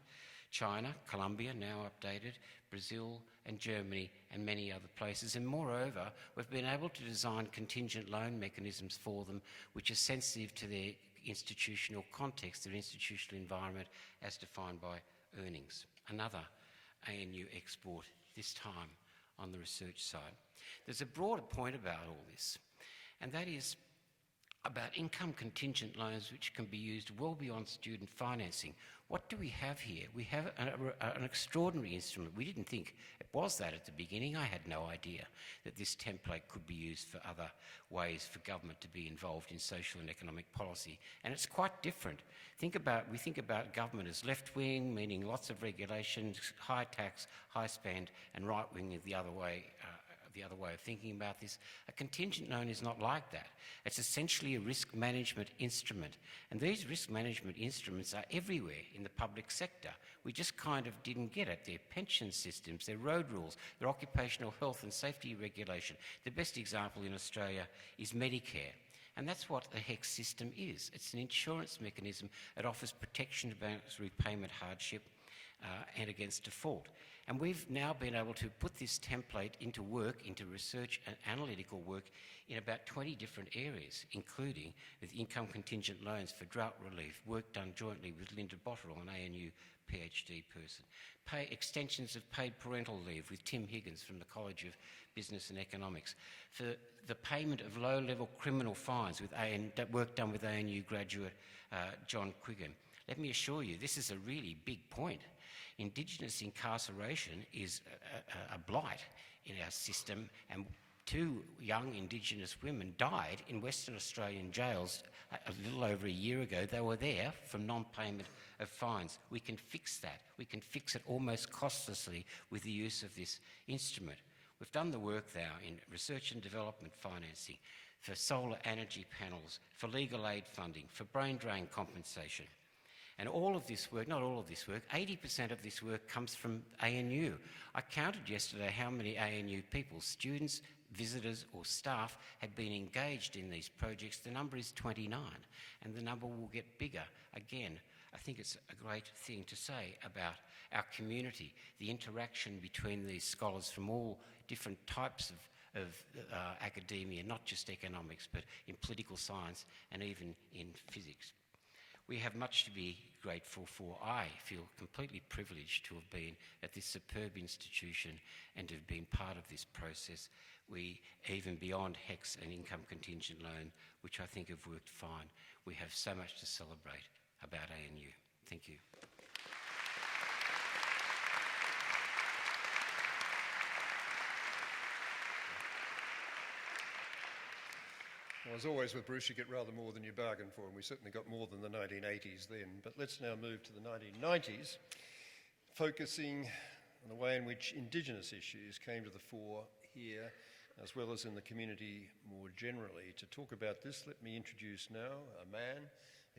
China, Colombia, now updated, Brazil and Germany and many other places. And moreover, we've been able to design contingent loan mechanisms for them which are sensitive to their institutional context, their institutional environment as defined by earnings. Another ANU export, this time on the research side. There's a broader point about all this, and that is about income contingent loans which can be used well beyond student financing. What do we have here? We have an extraordinary instrument. We didn't think it was that at the beginning. I had no idea that this template could be used for other ways for government to be involved in social and economic policy. And it's quite different. We think about government as left-wing, meaning lots of regulations, high tax, high spend, and right-wing is the other way of thinking about this. A contingent loan is not like that. It's essentially a risk management instrument. And these risk management instruments are everywhere in the public sector. We just kind of didn't get it. Their pension systems, their road rules, their occupational health and safety regulation. The best example in Australia is Medicare. And that's what the HECS system is. It's an insurance mechanism that offers protection against repayment hardship and against default. And we've now been able to put this template into work, into research and analytical work in about 20 different areas, including with income contingent loans for drought relief, work done jointly with Linda Botterill, an ANU PhD person. Extensions of paid parental leave with Tim Higgins from the College of Business and Economics. For the payment of low-level criminal fines with work done with ANU graduate John Quiggin. Let me assure you, this is a really big point. Indigenous incarceration is a blight in our system, and 2 young Indigenous women died in Western Australian jails a little over a year ago. They were there from non-payment of fines. We can fix that. We can fix it almost costlessly with the use of this instrument. We've done the work now in research and development financing, for solar energy panels, for legal aid funding, for brain drain compensation. And all of this work, not all of this work, 80% of this work comes from ANU. I counted yesterday how many ANU people, students, visitors or staff, had been engaged in these projects. The number is 29, and the number will get bigger. Again, I think it's a great thing to say about our community, the interaction between these scholars from all different types of academia, not just economics, but in political science and even in physics. We have much to be grateful for. I feel completely privileged to have been at this superb institution and to have been part of this process. We, even beyond HECS and income contingent loan, which I think have worked fine, we have so much to celebrate about ANU. Thank you. Well, as always with Bruce, you get rather more than you bargain for, and we certainly got more than the 1980s then. But let's now move to the 1990s, focusing on the way in which Indigenous issues came to the fore here, as well as in the community more generally. To talk about this, let me introduce now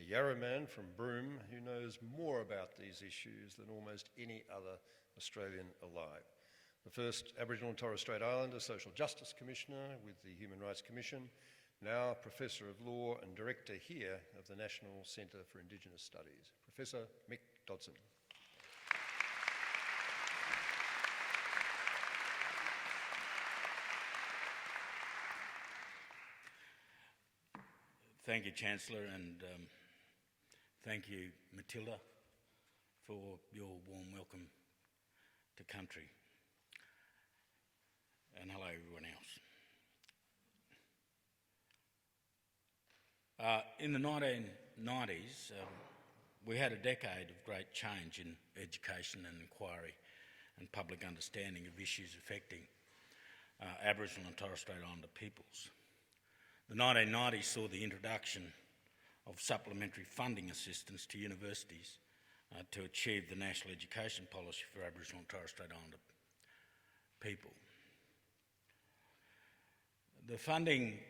a Yarra man from Broome, who knows more about these issues than almost any other Australian alive. the first Aboriginal and Torres Strait Islander Social Justice Commissioner with the Human Rights Commission, now Professor of Law and Director here of the National Centre for Indigenous Studies, Professor Mick Dodson. Thank you, Chancellor, and thank you, Matilda, for your warm welcome to country. And hello, everyone else. In the 1990s, we had a decade of great change in education and inquiry and public understanding of issues affecting Aboriginal and Torres Strait Islander peoples. The 1990s saw the introduction of supplementary funding assistance to universities to achieve the national education policy for Aboriginal and Torres Strait Islander people. The funding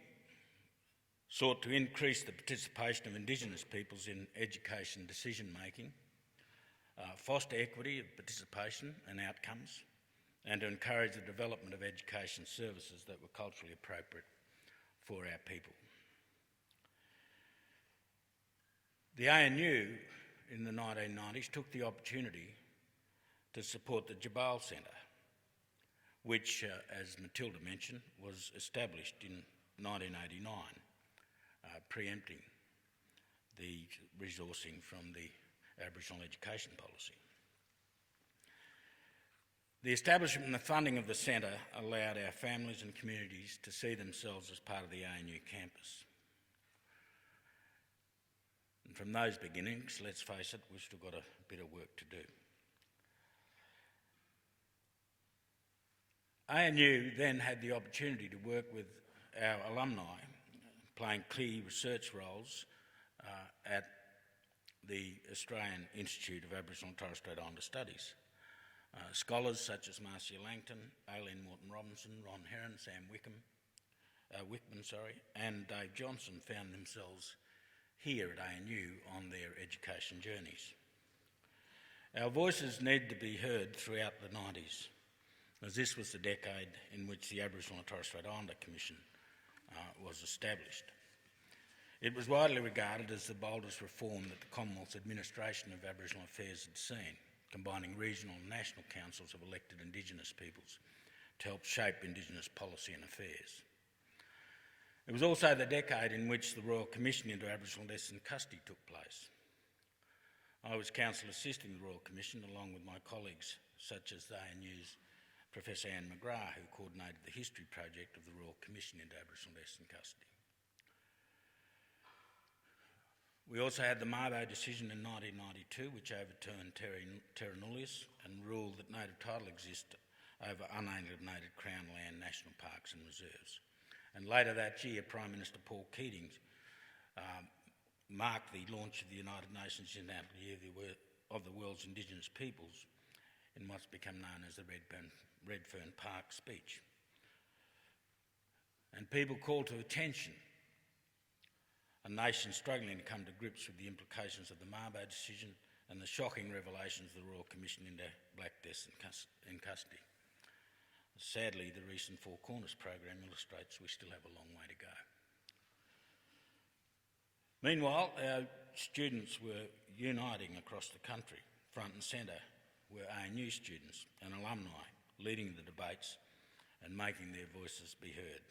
sought to increase the participation of Indigenous peoples in education decision-making, foster equity of participation and outcomes, and to encourage the development of education services that were culturally appropriate for our people. The ANU in the 1990s took the opportunity to support the Jabal Centre, which, as Matilda mentioned, was established in 1989, preempting the resourcing from the Aboriginal education policy. The establishment and the funding of the centre allowed our families and communities to see themselves as part of the ANU campus. And from those beginnings, let's face it, we've still got a bit of work to do. ANU then had the opportunity to work with our alumni, playing key research roles at the Australian Institute of Aboriginal and Torres Strait Islander Studies. Scholars such as Marcia Langton, Aileen Morton-Robinson, Ron Heron, Sam Whitman, and Dave Johnson found themselves here at ANU on their education journeys. Our voices need to be heard throughout the 90s, as this was the decade in which the Aboriginal and Torres Strait Islander Commission was established. It was widely regarded as the boldest reform that the Commonwealth's administration of Aboriginal affairs had seen, combining regional and national councils of elected Indigenous peoples to help shape Indigenous policy and affairs. It was also the decade in which the Royal Commission into Aboriginal deaths in custody took place. I was counsel assisting the Royal Commission along with my colleagues such as the ANU's Professor Anne McGrath, who coordinated the history project of the Royal Commission into Aboriginal deaths in custody. We also had the Mabo decision in 1992, which overturned terra nullius and ruled that native title exists over unalienated Crown land, national parks and reserves. And later that year, Prime Minister Paul Keating marked the launch of the United Nations International Year of the World's Indigenous Peoples in what's become known as the Redfern Park speech. And people called to attention a nation struggling to come to grips with the implications of the Mabo decision and the shocking revelations of the Royal Commission into black deaths in custody. Sadly, the recent Four Corners program illustrates we still have a long way to go. Meanwhile, our students were uniting across the country. Front and centre were ANU students and alumni leading the debates and making their voices be heard.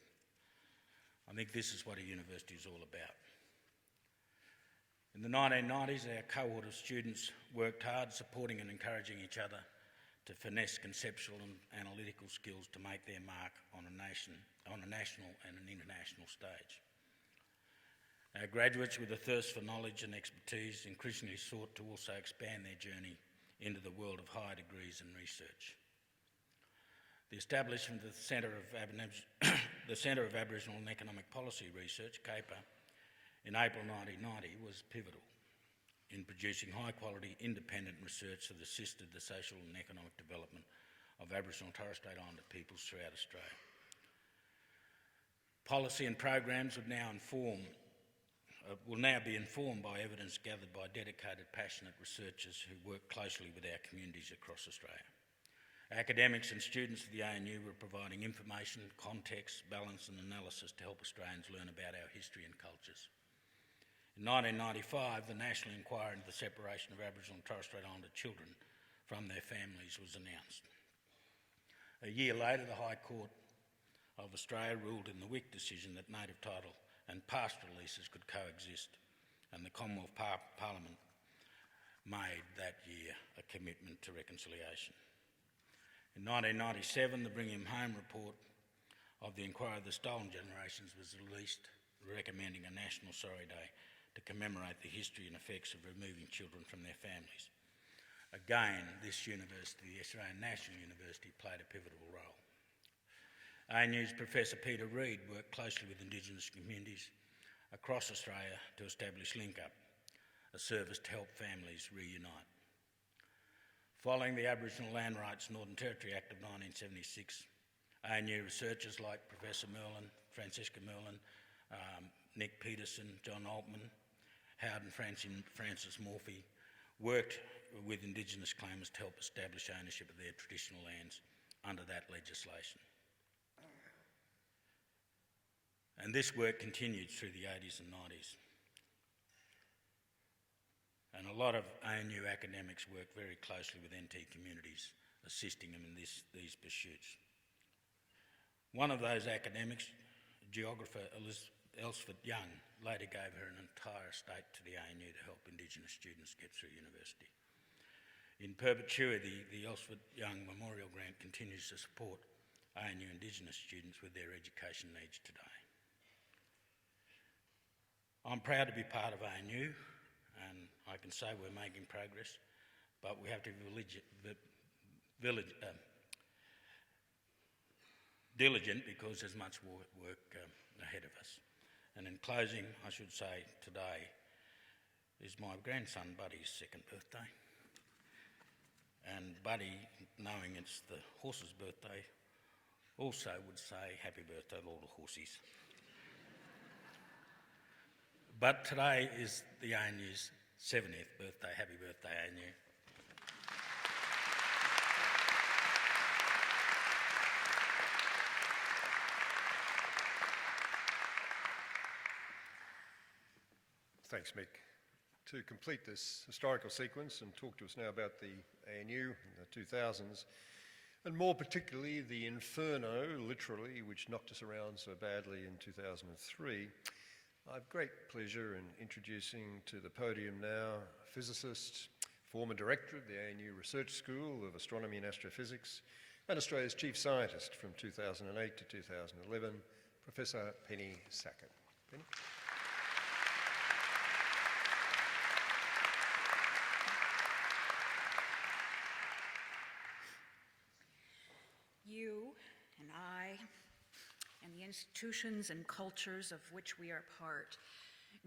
I think this is what a university is all about. In the 1990s, our cohort of students worked hard supporting and encouraging each other to finesse conceptual and analytical skills to make their mark on a national and an international stage. Our graduates with a thirst for knowledge and expertise increasingly sought to also expand their journey into the world of higher degrees and research. The establishment of the Centre of Aboriginal and Economic Policy Research, CAPA, in April 1990 was pivotal in producing high-quality independent research that assisted the social and economic development of Aboriginal and Torres Strait Islander peoples throughout Australia. Policy and programs will now be informed by evidence gathered by dedicated, passionate researchers who work closely with our communities across Australia. Academics and students of the ANU were providing information, context, balance and analysis to help Australians learn about our history and cultures. In 1995, the National Inquiry into the separation of Aboriginal and Torres Strait Islander children from their families was announced. A year later, the High Court of Australia ruled in the Wick decision that native title and pastoral leases could coexist, and the Commonwealth Parliament made that year a commitment to reconciliation. In 1997, the Bring Him Home report of the Inquiry of the Stolen Generations was released, recommending a National Sorry Day to commemorate the history and effects of removing children from their families. Again, this university, the Australian National University, played a pivotal role. ANU's Professor Peter Reid worked closely with Indigenous communities across Australia to establish Link Up, a service to help families reunite. Following the Aboriginal Land Rights Northern Territory Act of 1976, ANU researchers like Professor Merlin, Francesca Merlin, Nick Peterson, John Altman, Howard and Francis Morphy worked with Indigenous claimants to help establish ownership of their traditional lands under that legislation. And this work continued through the 80s and 90s. And a lot of ANU academics work very closely with NT communities, assisting them in these pursuits. One of those academics, geographer Elspeth Young, later gave her an entire estate to the ANU to help Indigenous students get through university. In perpetuity, the Elspeth Young Memorial Grant continues to support ANU Indigenous students with their education needs today. I'm proud to be part of ANU, and I can say we're making progress, but we have to be diligent because there's much work ahead of us. And in closing, I should say today is my grandson Buddy's second birthday. And Buddy, knowing it's the horse's birthday, also would say happy birthday to all the horsies. But today is the ANU's 70th birthday. Happy birthday, ANU. Thanks, Mick. To complete this historical sequence and talk to us now about the ANU in the 2000s, and more particularly the inferno, literally, which knocked us around so badly in 2003, I have great pleasure in introducing to the podium now a physicist, former director of the ANU Research School of Astronomy and Astrophysics, and Australia's chief scientist from 2008 to 2011, Professor Penny Sackett. Penny? You and I and the institutions and cultures of which we are part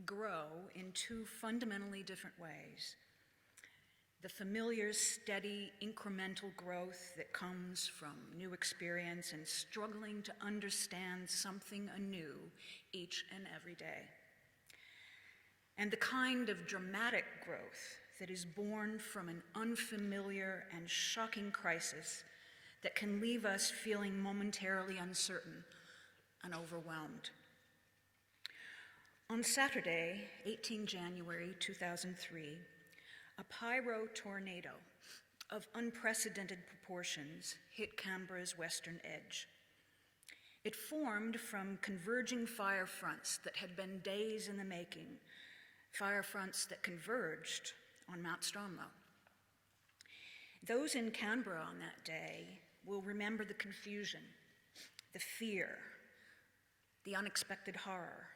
grow in two fundamentally different ways. The familiar, steady, incremental growth that comes from new experience and struggling to understand something anew each and every day. And the kind of dramatic growth that is born from an unfamiliar and shocking crisis that can leave us feeling momentarily uncertain and overwhelmed. On Saturday, 18 January 2003, a pyro tornado of unprecedented proportions hit Canberra's western edge. It formed from converging fire fronts that had been days in the making, fire fronts that converged on Mount Stromlo. Those in Canberra on that day will remember the confusion, the fear, the unexpected horror.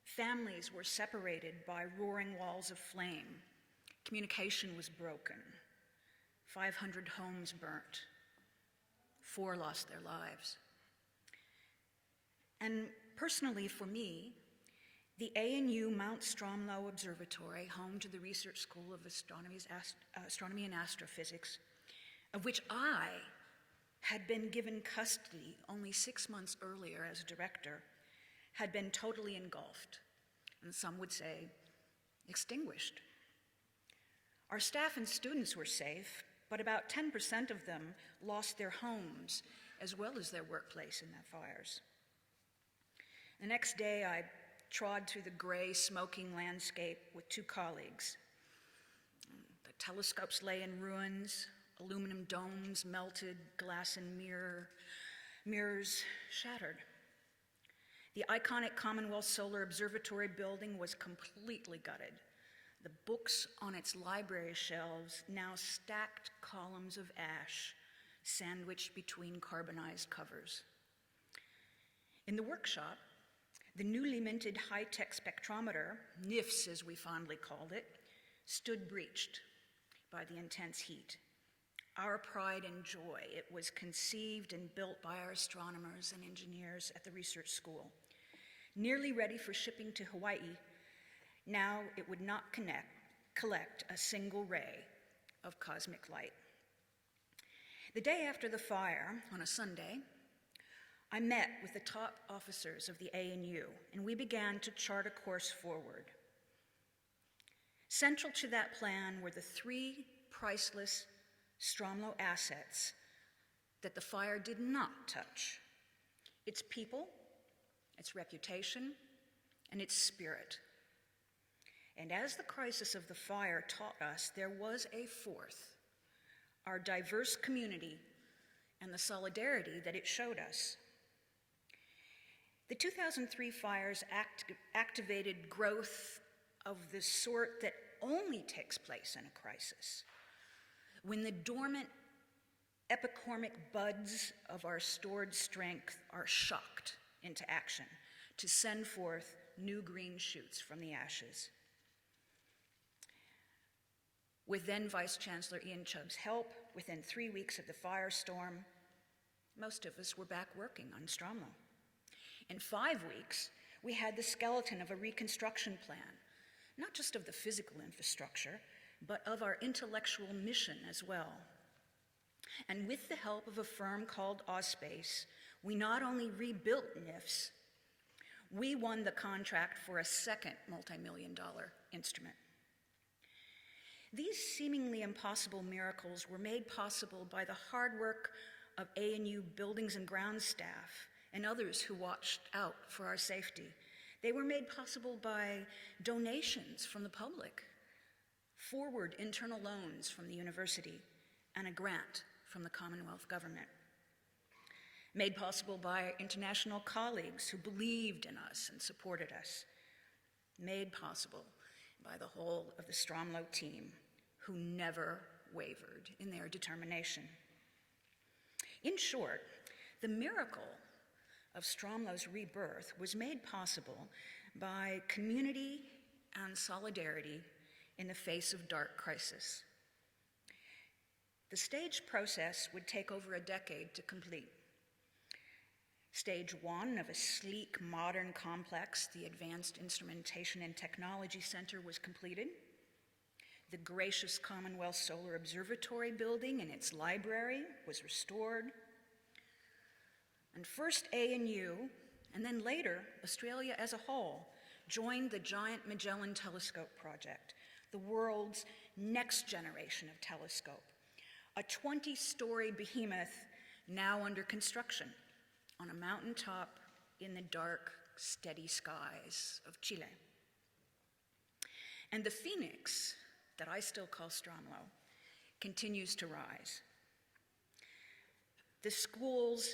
Families were separated by roaring walls of flame. Communication was broken. 500 homes burnt. 4 lost their lives. And personally for me, the ANU Mount Stromlo Observatory, home to the Research School of Astronomy and Astrophysics, of which I had been given custody only 6 months earlier as director, had been totally engulfed, and some would say extinguished. Our staff and students were safe, but about 10% of them lost their homes as well as their workplace in the fires. The next day, I trod through the gray, smoking landscape with two colleagues. The telescopes lay in ruins, aluminum domes melted, glass and mirrors shattered. The iconic Commonwealth Solar Observatory building was completely gutted. The books on its library shelves now stacked columns of ash, sandwiched between carbonized covers. In the workshop, the newly minted high-tech spectrometer, NIFS as we fondly called it, stood breached by the intense heat. Our pride and joy, it was conceived and built by our astronomers and engineers at the research school. Nearly ready for shipping to Hawaii, now it would not collect a single ray of cosmic light. The day after the fire, on a Sunday, I met with the top officers of the ANU, and we began to chart a course forward. Central to that plan were the three priceless Stromlo assets that the fire did not touch: its people, its reputation, and its spirit. And as the crisis of the fire taught us, there was a fourth: our diverse community and the solidarity that it showed us. The 2003 fires activated growth of the sort that only takes place in a crisis, when the dormant epicormic buds of our stored strength are shocked into action to send forth new green shoots from the ashes. With then Vice Chancellor Ian Chubb's help, within 3 weeks of the firestorm, most of us were back working on Stromlo. In 5 weeks, we had the skeleton of a reconstruction plan, not just of the physical infrastructure, but of our intellectual mission as well. And with the help of a firm called Ozspace, we not only rebuilt NIFS, we won the contract for a second multi-million-dollar instrument. These seemingly impossible miracles were made possible by the hard work of ANU buildings and grounds staff and others who watched out for our safety. They were made possible by donations from the public, forward internal loans from the university, and a grant from the Commonwealth government. Made possible by international colleagues who believed in us and supported us. Made possible by the whole of the Stromlo team, who never wavered in their determination. In short, the miracle of Stromlo's rebirth was made possible by community and solidarity in the face of dark crisis. The staged process would take over a decade to complete. Stage 1 of a sleek, modern complex, the Advanced Instrumentation and Technology Center, was completed. The gracious Commonwealth Solar Observatory building and its library was restored. And first ANU, and then later Australia as a whole, joined the Giant Magellan Telescope project, the world's next generation of telescope, a 20-story behemoth now under construction on a mountaintop in the dark, steady skies of Chile. And the phoenix, that I still call Stromlo, continues to rise. The school's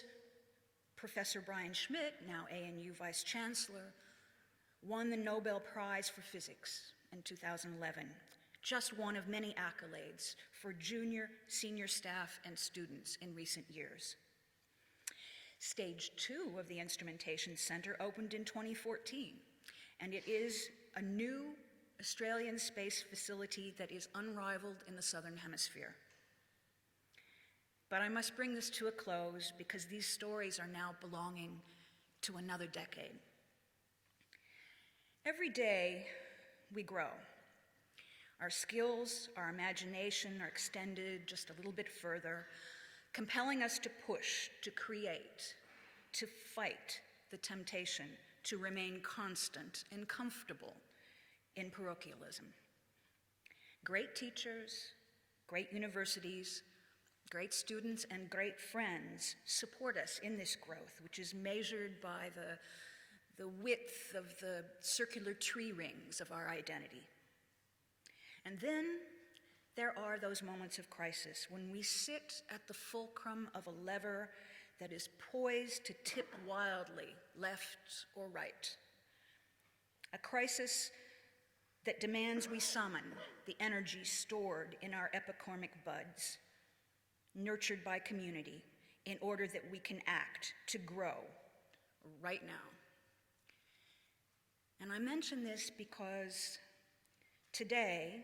Professor Brian Schmidt, now ANU Vice Chancellor, won the Nobel Prize for Physics in 2011, just one of many accolades for junior, senior staff and students in recent years. Stage 2 of the Instrumentation Center opened in 2014, and it is a new Australian space facility that is unrivaled in the Southern Hemisphere. But I must bring this to a close because these stories are now belonging to another decade. Every day we grow. Our skills, our imagination are extended just a little bit further, compelling us to push, to create, to fight the temptation to remain constant and comfortable in parochialism. Great teachers, great universities, great students, and great friends support us in this growth, which is measured by the width of the circular tree rings of our identity. And then there are those moments of crisis when we sit at the fulcrum of a lever that is poised to tip wildly left or right. A crisis that demands we summon the energy stored in our epicormic buds, nurtured by community, in order that we can act to grow right now. And I mention this because today,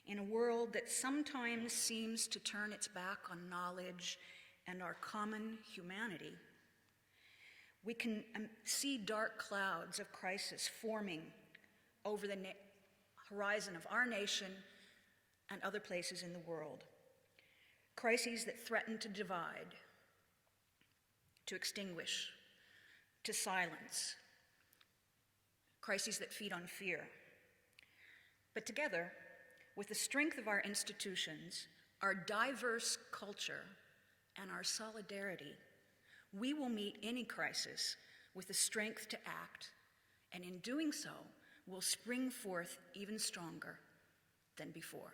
in a world that sometimes seems to turn its back on knowledge and our common humanity, we can see dark clouds of crisis forming over the horizon of our nation and other places in the world. Crises that threaten to divide, to extinguish, to silence. Crises that feed on fear. But together, with the strength of our institutions, our diverse culture, and our solidarity, we will meet any crisis with the strength to act, and in doing so, will spring forth even stronger than before.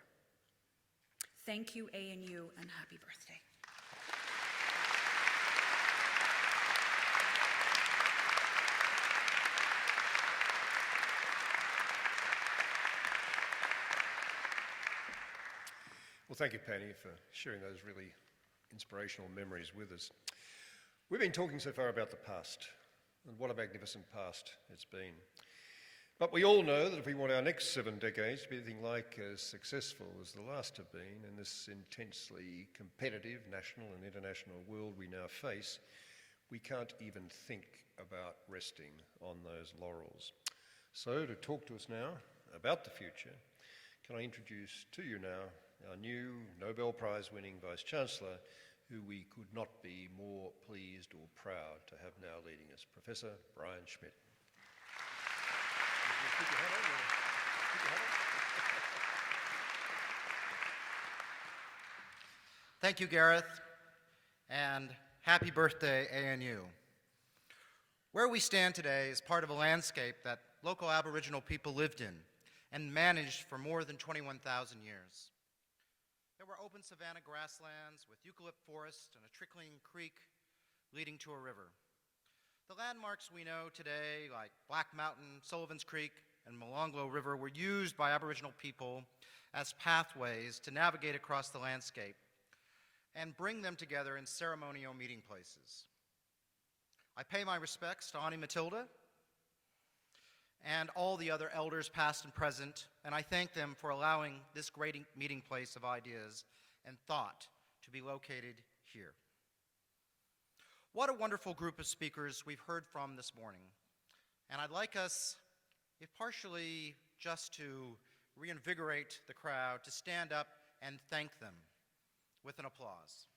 Thank you, ANU, and happy birthday. Well, thank you, Penny, for sharing those really inspirational memories with us. We've been talking so far about the past, and what a magnificent past it's been. But we all know that if we want our next 7 decades to be anything like as successful as the last have been in this intensely competitive national and international world we now face, we can't even think about resting on those laurels. So to talk to us now about the future, can I introduce to you now our new Nobel Prize winning Vice-Chancellor, who we could not be more pleased or proud to have now leading us, Professor Brian Schmidt. Thank you, Gareth, and happy birthday, ANU. Where we stand today is part of a landscape that local Aboriginal people lived in and managed for more than 21,000 years. There were open savanna grasslands with eucalypt forest and a trickling creek leading to a river. The landmarks we know today, like Black Mountain, Sullivan's Creek, and Molonglo River, were used by Aboriginal people as pathways to navigate across the landscape and bring them together in ceremonial meeting places. I pay my respects to Auntie Matilda and all the other elders past and present, and I thank them for allowing this great meeting place of ideas and thought to be located here. What a wonderful group of speakers we've heard from this morning, and I'd like us, if partially just to reinvigorate the crowd, to stand up and thank them with an applause.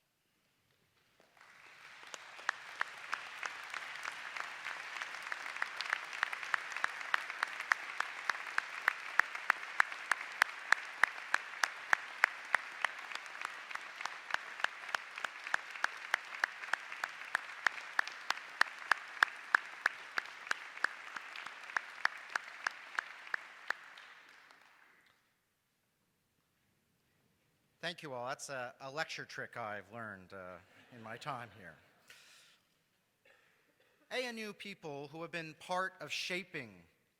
Thank you all. That's a lecture trick I've learned in my time here. ANU people who have been part of shaping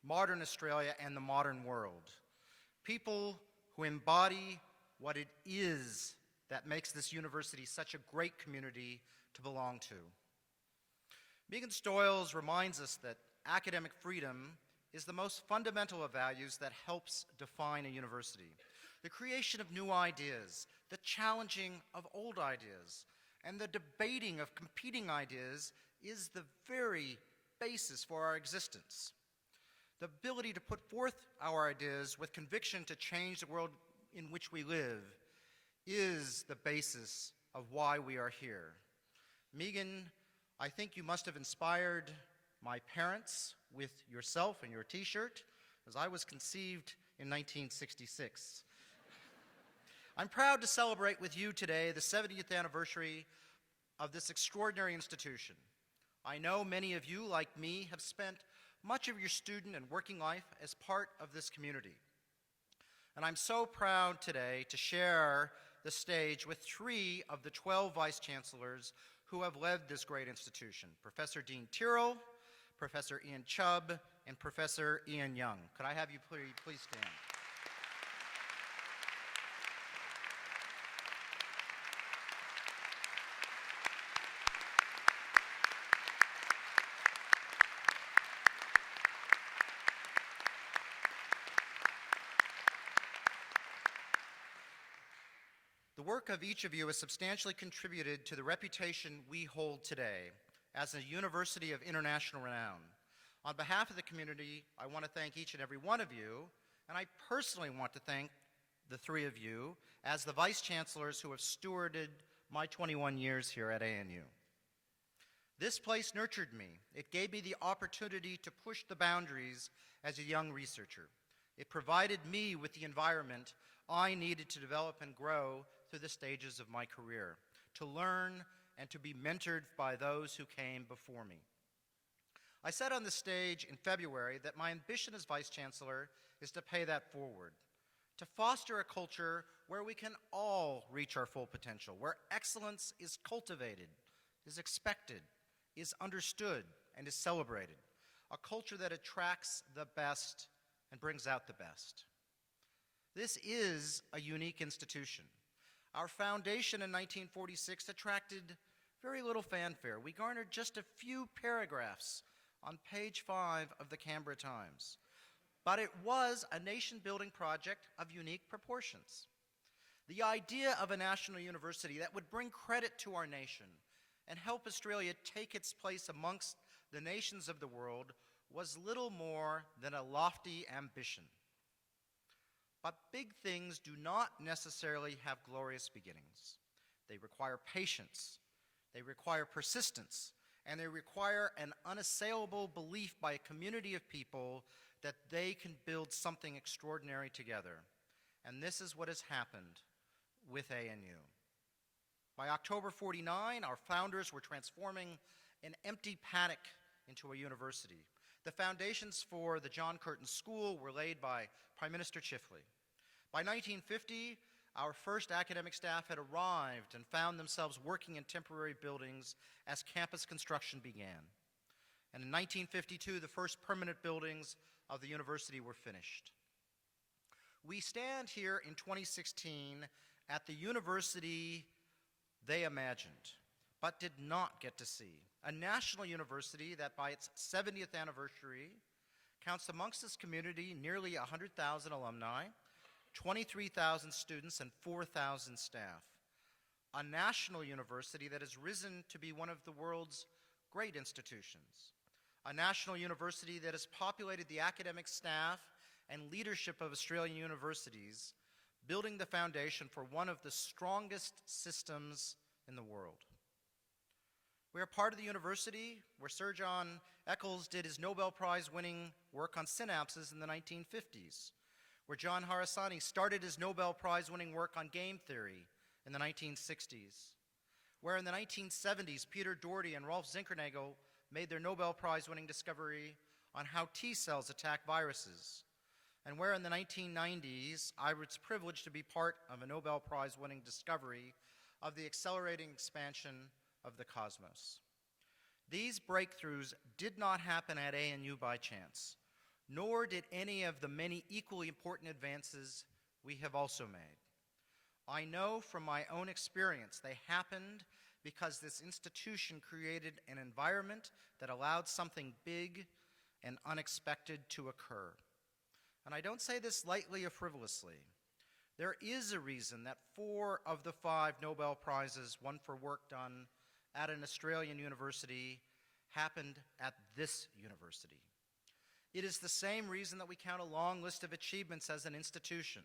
modern Australia and the modern world. People who embody what it is that makes this university such a great community to belong to. Megan Stoyles reminds us that academic freedom is the most fundamental of values that helps define a university. The creation of new ideas, the challenging of old ideas, and the debating of competing ideas is the very basis for our existence. The ability to put forth our ideas with conviction to change the world in which we live is the basis of why we are here. Megan, I think you must have inspired my parents with yourself and your t-shirt, as I was conceived in 1966. I'm proud to celebrate with you today the 70th anniversary of this extraordinary institution. I know many of you, like me, have spent much of your student and working life as part of this community. And I'm so proud today to share the stage with 3 of the 12 vice chancellors who have led this great institution: Professor Dean Tyrrell, Professor Ian Chubb, and Professor Ian Young. Could I have you please stand? The work of each of you has substantially contributed to the reputation we hold today as a university of international renown. On behalf of the community, I want to thank each and every one of you, and I personally want to thank the 3 of you as the vice chancellors who have stewarded my 21 years here at ANU. This place nurtured me. It gave me the opportunity to push the boundaries as a young researcher. It provided me with the environment I needed to develop and grow through the stages of my career, to learn and to be mentored by those who came before me. I said on the stage in February that my ambition as Vice Chancellor is to pay that forward, to foster a culture where we can all reach our full potential, where excellence is cultivated, is expected, is understood, and is celebrated, a culture that attracts the best and brings out the best. This is a unique institution. Our foundation in 1946 attracted very little fanfare. We garnered just a few paragraphs on page 5 of the Canberra Times. But it was a nation-building project of unique proportions. The idea of a national university that would bring credit to our nation and help Australia take its place amongst the nations of the world was little more than a lofty ambition. But big things do not necessarily have glorious beginnings. They require patience, they require persistence, and they require an unassailable belief by a community of people that they can build something extraordinary together. And this is what has happened with ANU. By October 49, our founders were transforming an empty paddock into a university. The foundations for the John Curtin School were laid by Prime Minister Chifley. By 1950, our first academic staff had arrived and found themselves working in temporary buildings as campus construction began. And in 1952, the first permanent buildings of the university were finished. We stand here in 2016 at the university they imagined, but did not get to see. A national university that by its 70th anniversary counts amongst its community nearly 100,000 alumni, 23,000 students, and 4,000 staff. A national university that has risen to be one of the world's great institutions. A national university that has populated the academic staff and leadership of Australian universities, building the foundation for one of the strongest systems in the world. We are part of the university where Sir John Eccles did his Nobel Prize-winning work on synapses in the 1950s, where John Harasani started his Nobel Prize-winning work on game theory in the 1960s, where in the 1970s Peter Doherty and Rolf Zinkernagel made their Nobel Prize-winning discovery on how T cells attack viruses, and where in the 1990s I was privileged to be part of a Nobel Prize-winning discovery of the accelerating expansion of the cosmos. These breakthroughs did not happen at ANU by chance, nor did any of the many equally important advances we have also made. I know from my own experience they happened because this institution created an environment that allowed something big and unexpected to occur. And I don't say this lightly or frivolously. There is a reason that 4 of the 5 Nobel Prizes won for work done at an Australian university happened at this university. It is the same reason that we count a long list of achievements as an institution,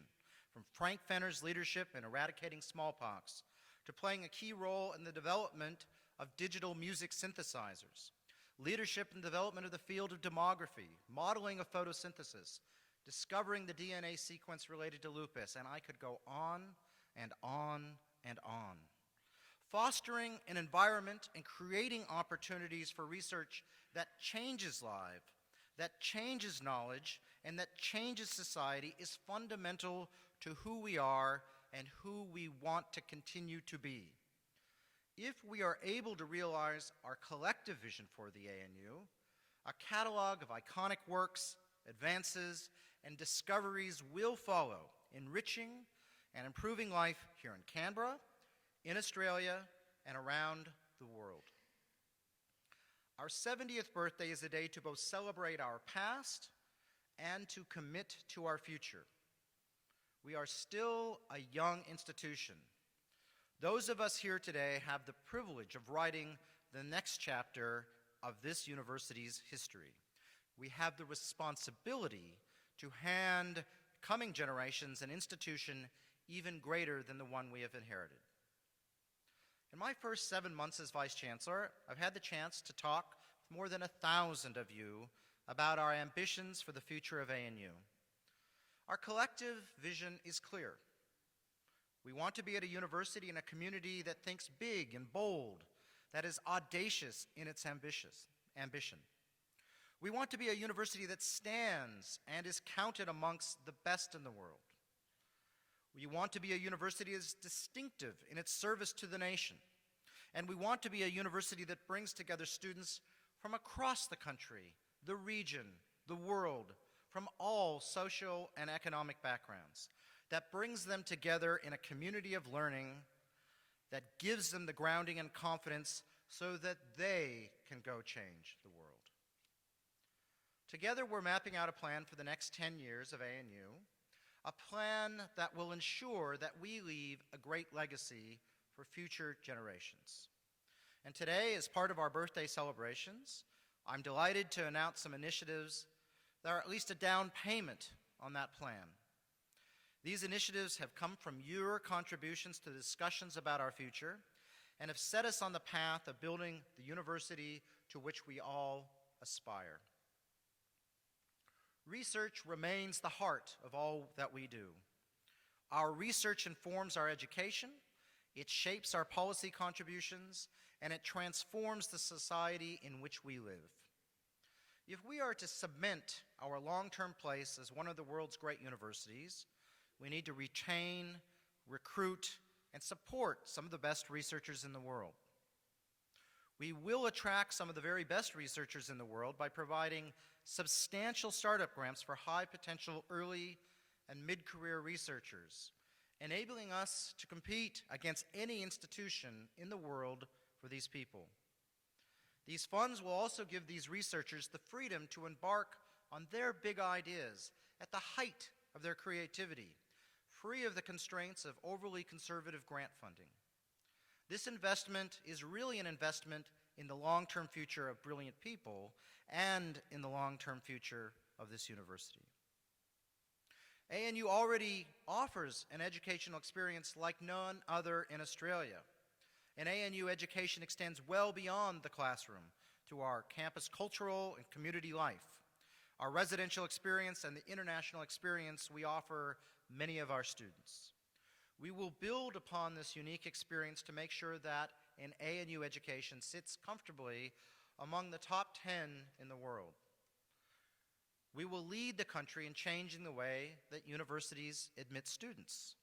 from Frank Fenner's leadership in eradicating smallpox to playing a key role in the development of digital music synthesizers, leadership in the development of the field of demography, modeling of photosynthesis, discovering the DNA sequence related to lupus, and I could go on and on and on. Fostering an environment and creating opportunities for research that changes life, that changes knowledge, and that changes society is fundamental to who we are and who we want to continue to be. If we are able to realize our collective vision for the ANU, a catalog of iconic works, advances, and discoveries will follow, enriching and improving life here in Canberra, in Australia, and around the world. Our 70th birthday is a day to both celebrate our past and to commit to our future. We are still a young institution. Those of us here today have the privilege of writing the next chapter of this university's history. We have the responsibility to hand coming generations an institution even greater than the one we have inherited. In my first 7 months as Vice Chancellor, I've had the chance to talk with more than 1,000 of you about our ambitions for the future of ANU. Our collective vision is clear. We want to be at a university and a community that thinks big and bold, that is audacious in its ambition. We want to be a university that stands and is counted amongst the best in the world. We want to be a university that is distinctive in its service to the nation. And we want to be a university that brings together students from across the country, the region, the world, from all social and economic backgrounds, that brings them together in a community of learning that gives them the grounding and confidence so that they can go change the world. Together, we're mapping out a plan for the next 10 years of ANU, a plan that will ensure that we leave a great legacy for future generations. And today, as part of our birthday celebrations, I'm delighted to announce some initiatives that are at least a down payment on that plan. These initiatives have come from your contributions to discussions about our future and have set us on the path of building the university to which we all aspire. Research remains the heart of all that we do. Our research informs our education, it shapes our policy contributions, and it transforms the society in which we live. If we are to cement our long-term place as one of the world's great universities, we need to retain, recruit, and support some of the best researchers in the world. We will attract some of the very best researchers in the world by providing substantial startup grants for high-potential early and mid-career researchers, enabling us to compete against any institution in the world for these people. These funds will also give these researchers the freedom to embark on their big ideas at the height of their creativity, free of the constraints of overly conservative grant funding. This investment is really an investment in the long-term future of brilliant people and in the long-term future of this university. ANU already offers an educational experience like none other in Australia. And ANU education extends well beyond the classroom to our campus cultural and community life, our residential experience, and the international experience we offer many of our students. We will build upon this unique experience to make sure that an ANU education sits comfortably among the top 10 in the world. We will lead the country in changing the way that universities admit students.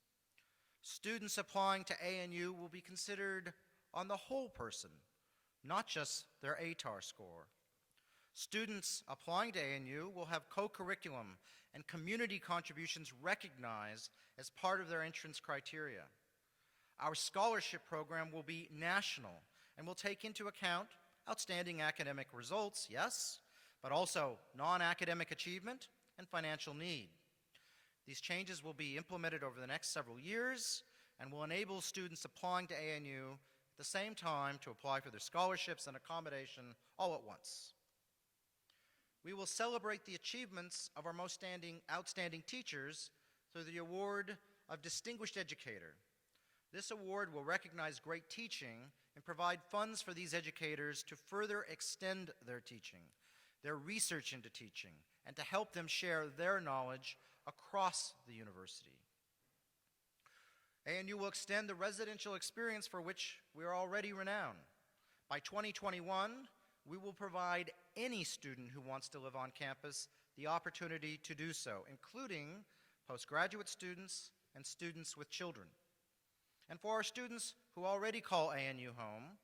Students applying to ANU will be considered on the whole person, not just their ATAR score. Students applying to ANU will have co-curriculum and community contributions recognized as part of their entrance criteria. Our scholarship program will be national and will take into account outstanding academic results, yes, but also non-academic achievement and financial need. These changes will be implemented over the next several years and will enable students applying to ANU at the same time to apply for their scholarships and accommodation all at once. We will celebrate the achievements of our most outstanding teachers through the Award of Distinguished Educator. This award will recognize great teaching and provide funds for these educators to further extend their teaching, their research into teaching, and to help them share their knowledge across the university. ANU will extend the residential experience for which we are already renowned. By 2021, we will provide any student who wants to live on campus the opportunity to do so, including postgraduate students and students with children. And for our students who already call ANU home,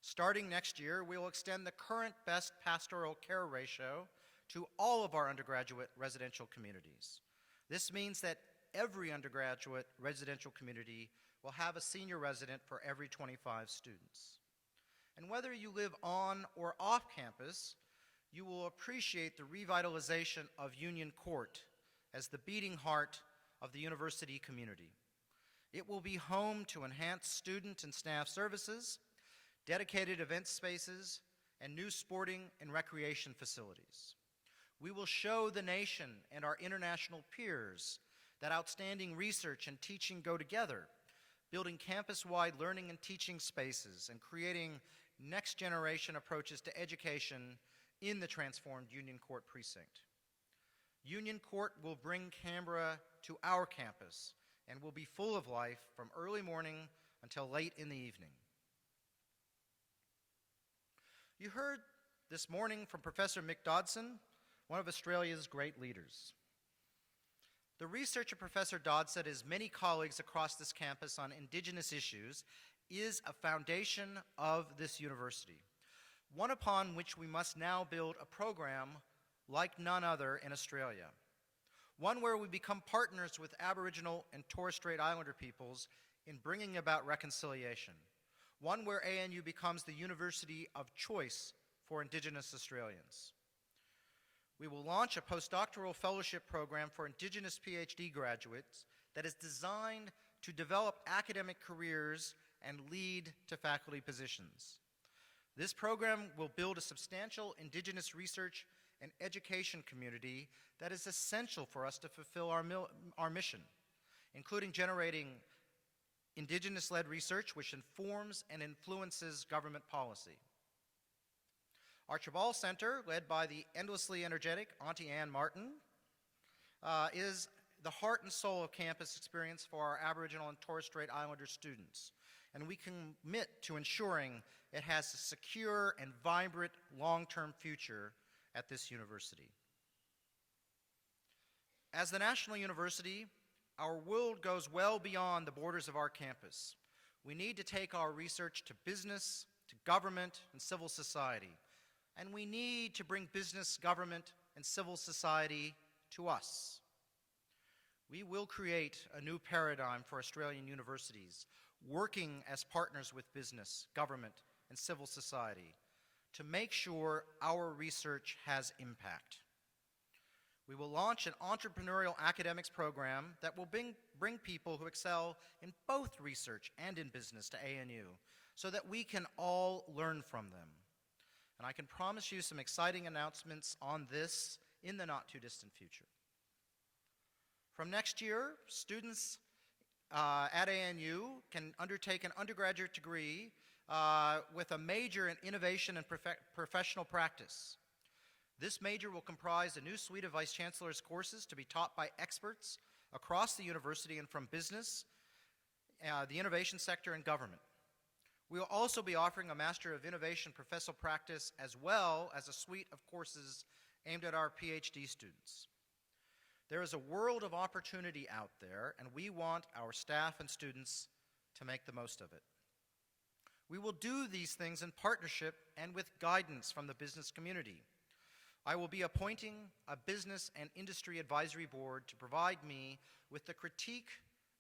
starting next year, we will extend the current best pastoral care ratio to all of our undergraduate residential communities. This means that every undergraduate residential community will have a senior resident for every 25 students. And whether you live on or off campus, you will appreciate the revitalization of Union Court as the beating heart of the university community. It will be home to enhanced student and staff services, dedicated event spaces, and new sporting and recreation facilities. We will show the nation and our international peers that outstanding research and teaching go together, building campus-wide learning and teaching spaces and creating next-generation approaches to education in the transformed Union Court precinct. Union Court will bring Canberra to our campus and will be full of life from early morning until late in the evening. You heard this morning from Professor Mick Dodson, one of Australia's great leaders. The research of Professor Dodson and his many colleagues across this campus on Indigenous issues is a foundation of this university, one upon which we must now build a program like none other in Australia, one where we become partners with Aboriginal and Torres Strait Islander peoples in bringing about reconciliation, one where ANU becomes the university of choice for Indigenous Australians. We will launch a postdoctoral fellowship program for Indigenous PhD graduates that is designed to develop academic careers and lead to faculty positions. This program will build a substantial Indigenous research and education community that is essential for us to fulfill our mission, including generating Indigenous-led research which informs and influences government policy. Our Chabal Center, led by the endlessly energetic Auntie Ann Martin, is the heart and soul of campus experience for our Aboriginal and Torres Strait Islander students, and we commit to ensuring it has a secure and vibrant long-term future at this university. As the National University, our world goes well beyond the borders of our campus. We need to take our research to business, to government, and civil society. And we need to bring business, government, and civil society to us. We will create a new paradigm for Australian universities, working as partners with business, government, and civil society to make sure our research has impact. We will launch an entrepreneurial academics program that will bring people who excel in both research and in business to ANU so that we can all learn from them. And I can promise you some exciting announcements on this in the not-too-distant future. From next year, students at ANU can undertake an undergraduate degree with a major in innovation and professional practice. This major will comprise a new suite of Vice Chancellor's courses to be taught by experts across the university and from business, the innovation sector, and government. We will also be offering a Master of Innovation professional practice as well as a suite of courses aimed at our PhD students. There is a world of opportunity out there, and we want our staff and students to make the most of it. We will do these things in partnership and with guidance from the business community. I will be appointing a business and industry advisory board to provide me with the critique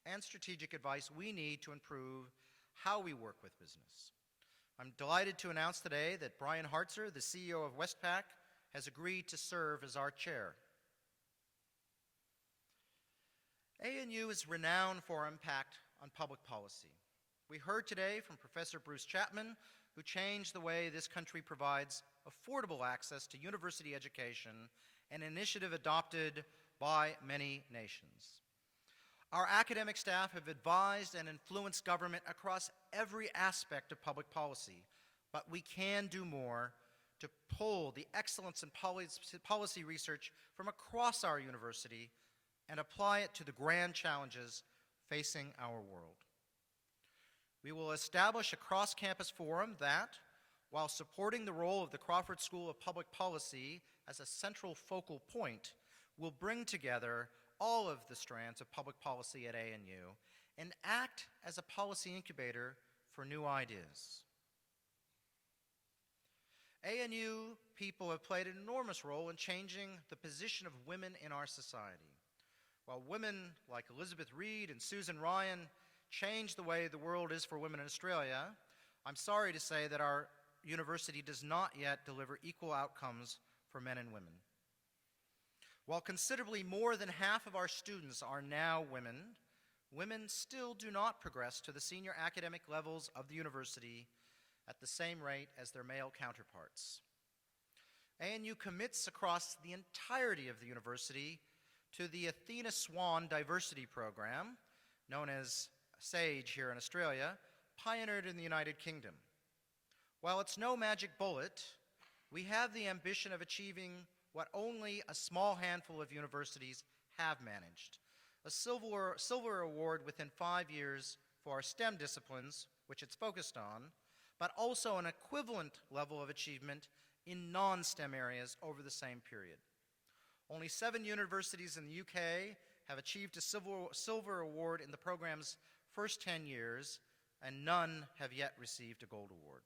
and strategic advice we need to improve how we work with business. I'm delighted to announce today that Brian Hartzer, the CEO of Westpac, has agreed to serve as our chair. ANU is renowned for our impact on public policy. We heard today from Professor Bruce Chapman, who changed the way this country provides affordable access to university education, an initiative adopted by many nations. Our academic staff have advised and influenced government across every aspect of public policy, but we can do more to pull the excellence in policy research from across our university and apply it to the grand challenges facing our world. We will establish a cross-campus forum that, while supporting the role of the Crawford School of Public Policy as a central focal point, will bring together all of the strands of public policy at ANU and act as a policy incubator for new ideas. ANU people have played an enormous role in changing the position of women in our society. While women like Elizabeth Reed and Susan Ryan changed the way the world is for women in Australia, I'm sorry to say that our university does not yet deliver equal outcomes for men and women. While considerably more than half of our students are now women, women still do not progress to the senior academic levels of the university at the same rate as their male counterparts. ANU commits across the entirety of the university to the Athena Swan Diversity Program, known as SAGE here in Australia, pioneered in the United Kingdom. While it's no magic bullet, we have the ambition of achieving what only a small handful of universities have managed: a silver award within 5 years for our STEM disciplines, which it's focused on, but also an equivalent level of achievement in non-STEM areas over the same period. Only 7 universities in the UK have achieved a silver award in the program's first 10 years, and none have yet received a gold award.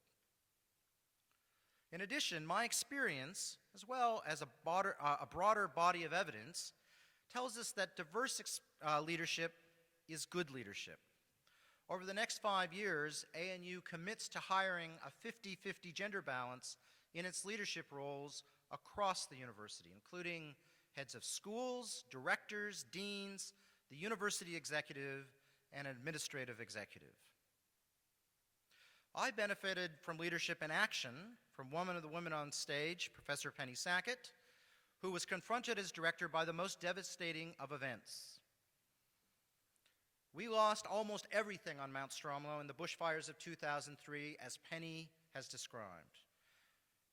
In addition, my experience, as well as a broader body of evidence, tells us that diverse leadership is good leadership. Over the next 5 years, ANU commits to hiring a 50-50 gender balance in its leadership roles across the university, including heads of schools, directors, deans, the university executive, and administrative executive. I benefited from leadership in action from one of the women on stage, Professor Penny Sackett, who was confronted as director by the most devastating of events. We lost almost everything on Mount Stromlo in the bushfires of 2003, as Penny has described.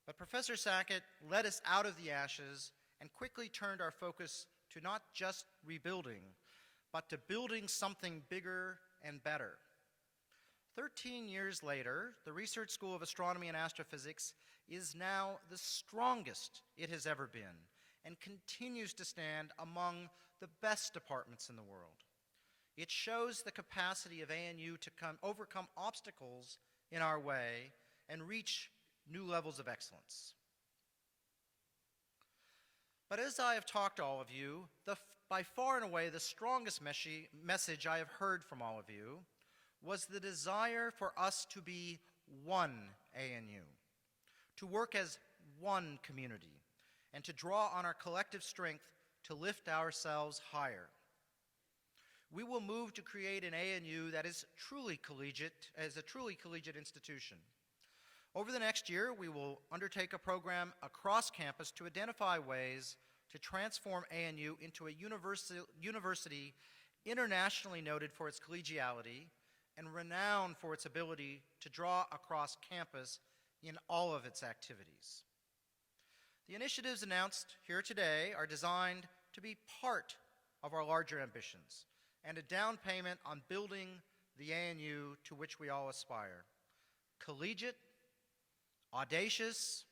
But Professor Sackett led us out of the ashes and quickly turned our focus to not just rebuilding, but to building something bigger and better. 13 years later, the Research School of Astronomy and Astrophysics is now the strongest it has ever been and continues to stand among the best departments in the world. It shows the capacity of ANU to overcome obstacles in our way and reach new levels of excellence. But as I have talked to all of you, by far and away the strongest message I have heard from all of you was the desire for us to be one ANU, to work as one community, and to draw on our collective strength to lift ourselves higher. We will move to create an ANU that is truly collegiate, as a truly collegiate institution. Over the next year, we will undertake a program across campus to identify ways to transform ANU into a university internationally noted for its collegiality and renowned for its ability to draw across campus in all of its activities. The initiatives announced here today are designed to be part of our larger ambitions and a down payment on building the ANU to which we all aspire: collegiate, audacious,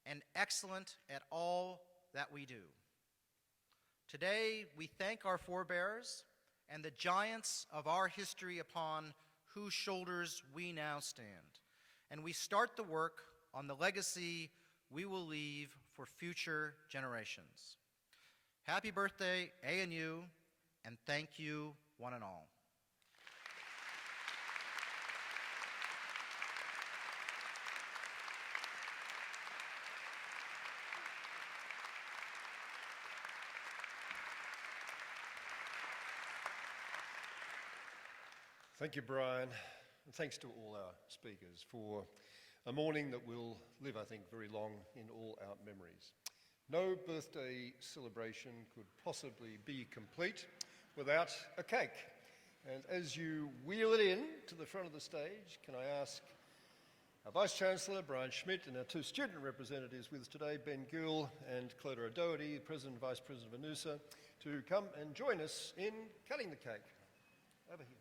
and excellent at all that we do. Today, we thank our forebears and the giants of our history upon whose shoulders we now stand, and we start the work on the legacy we will leave for future generations. Happy birthday, ANU, and thank you, one and all. Thank you, Brian, and thanks to all our speakers for a morning that will live, I think, very long in all our memories. No birthday celebration could possibly be complete without a cake. And as you wheel it in to the front of the stage, can I ask our Vice-Chancellor, Brian Schmidt, and our 2 student representatives with us today, Ben Gill and Clodagh O'Doherty, President and Vice President of ANUSA, to come and join us in cutting the cake. Over here.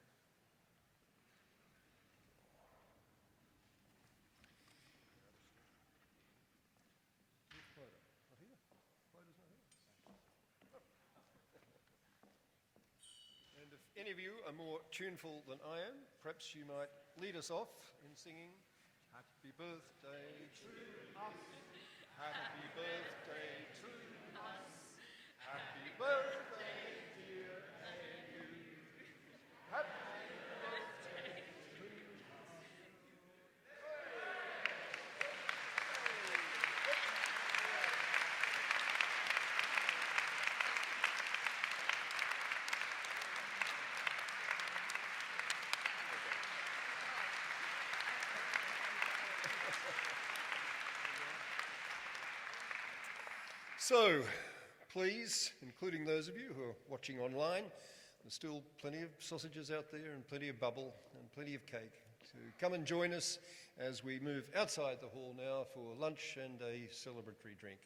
any of you are more tuneful than I am, perhaps you might lead us off in singing Happy Birthday to us, Happy Birthday to us, Happy Birthday dear ANU, Happy Birthday to us. So, please, including those of you who are watching online, there's still plenty of sausages out there and plenty of bubble and plenty of cake. So come and join us as we move outside the hall now for lunch and a celebratory drink.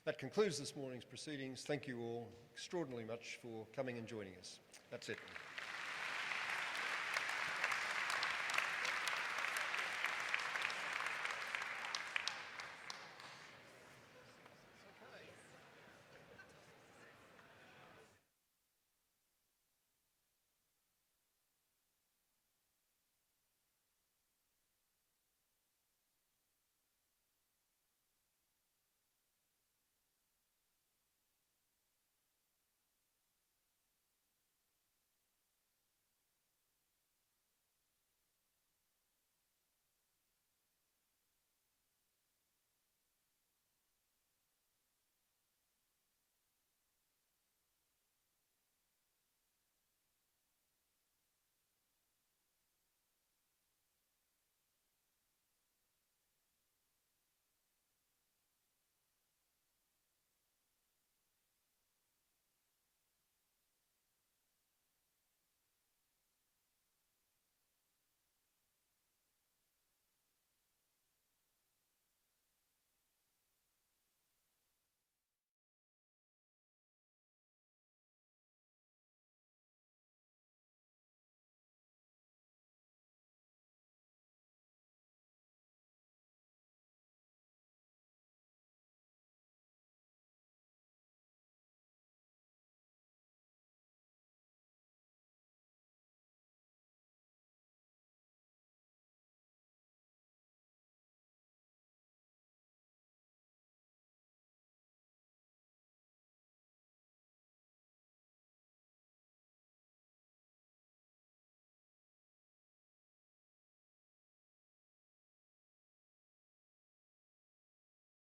That concludes this morning's proceedings. Thank you all extraordinarily much for coming and joining us. That's it.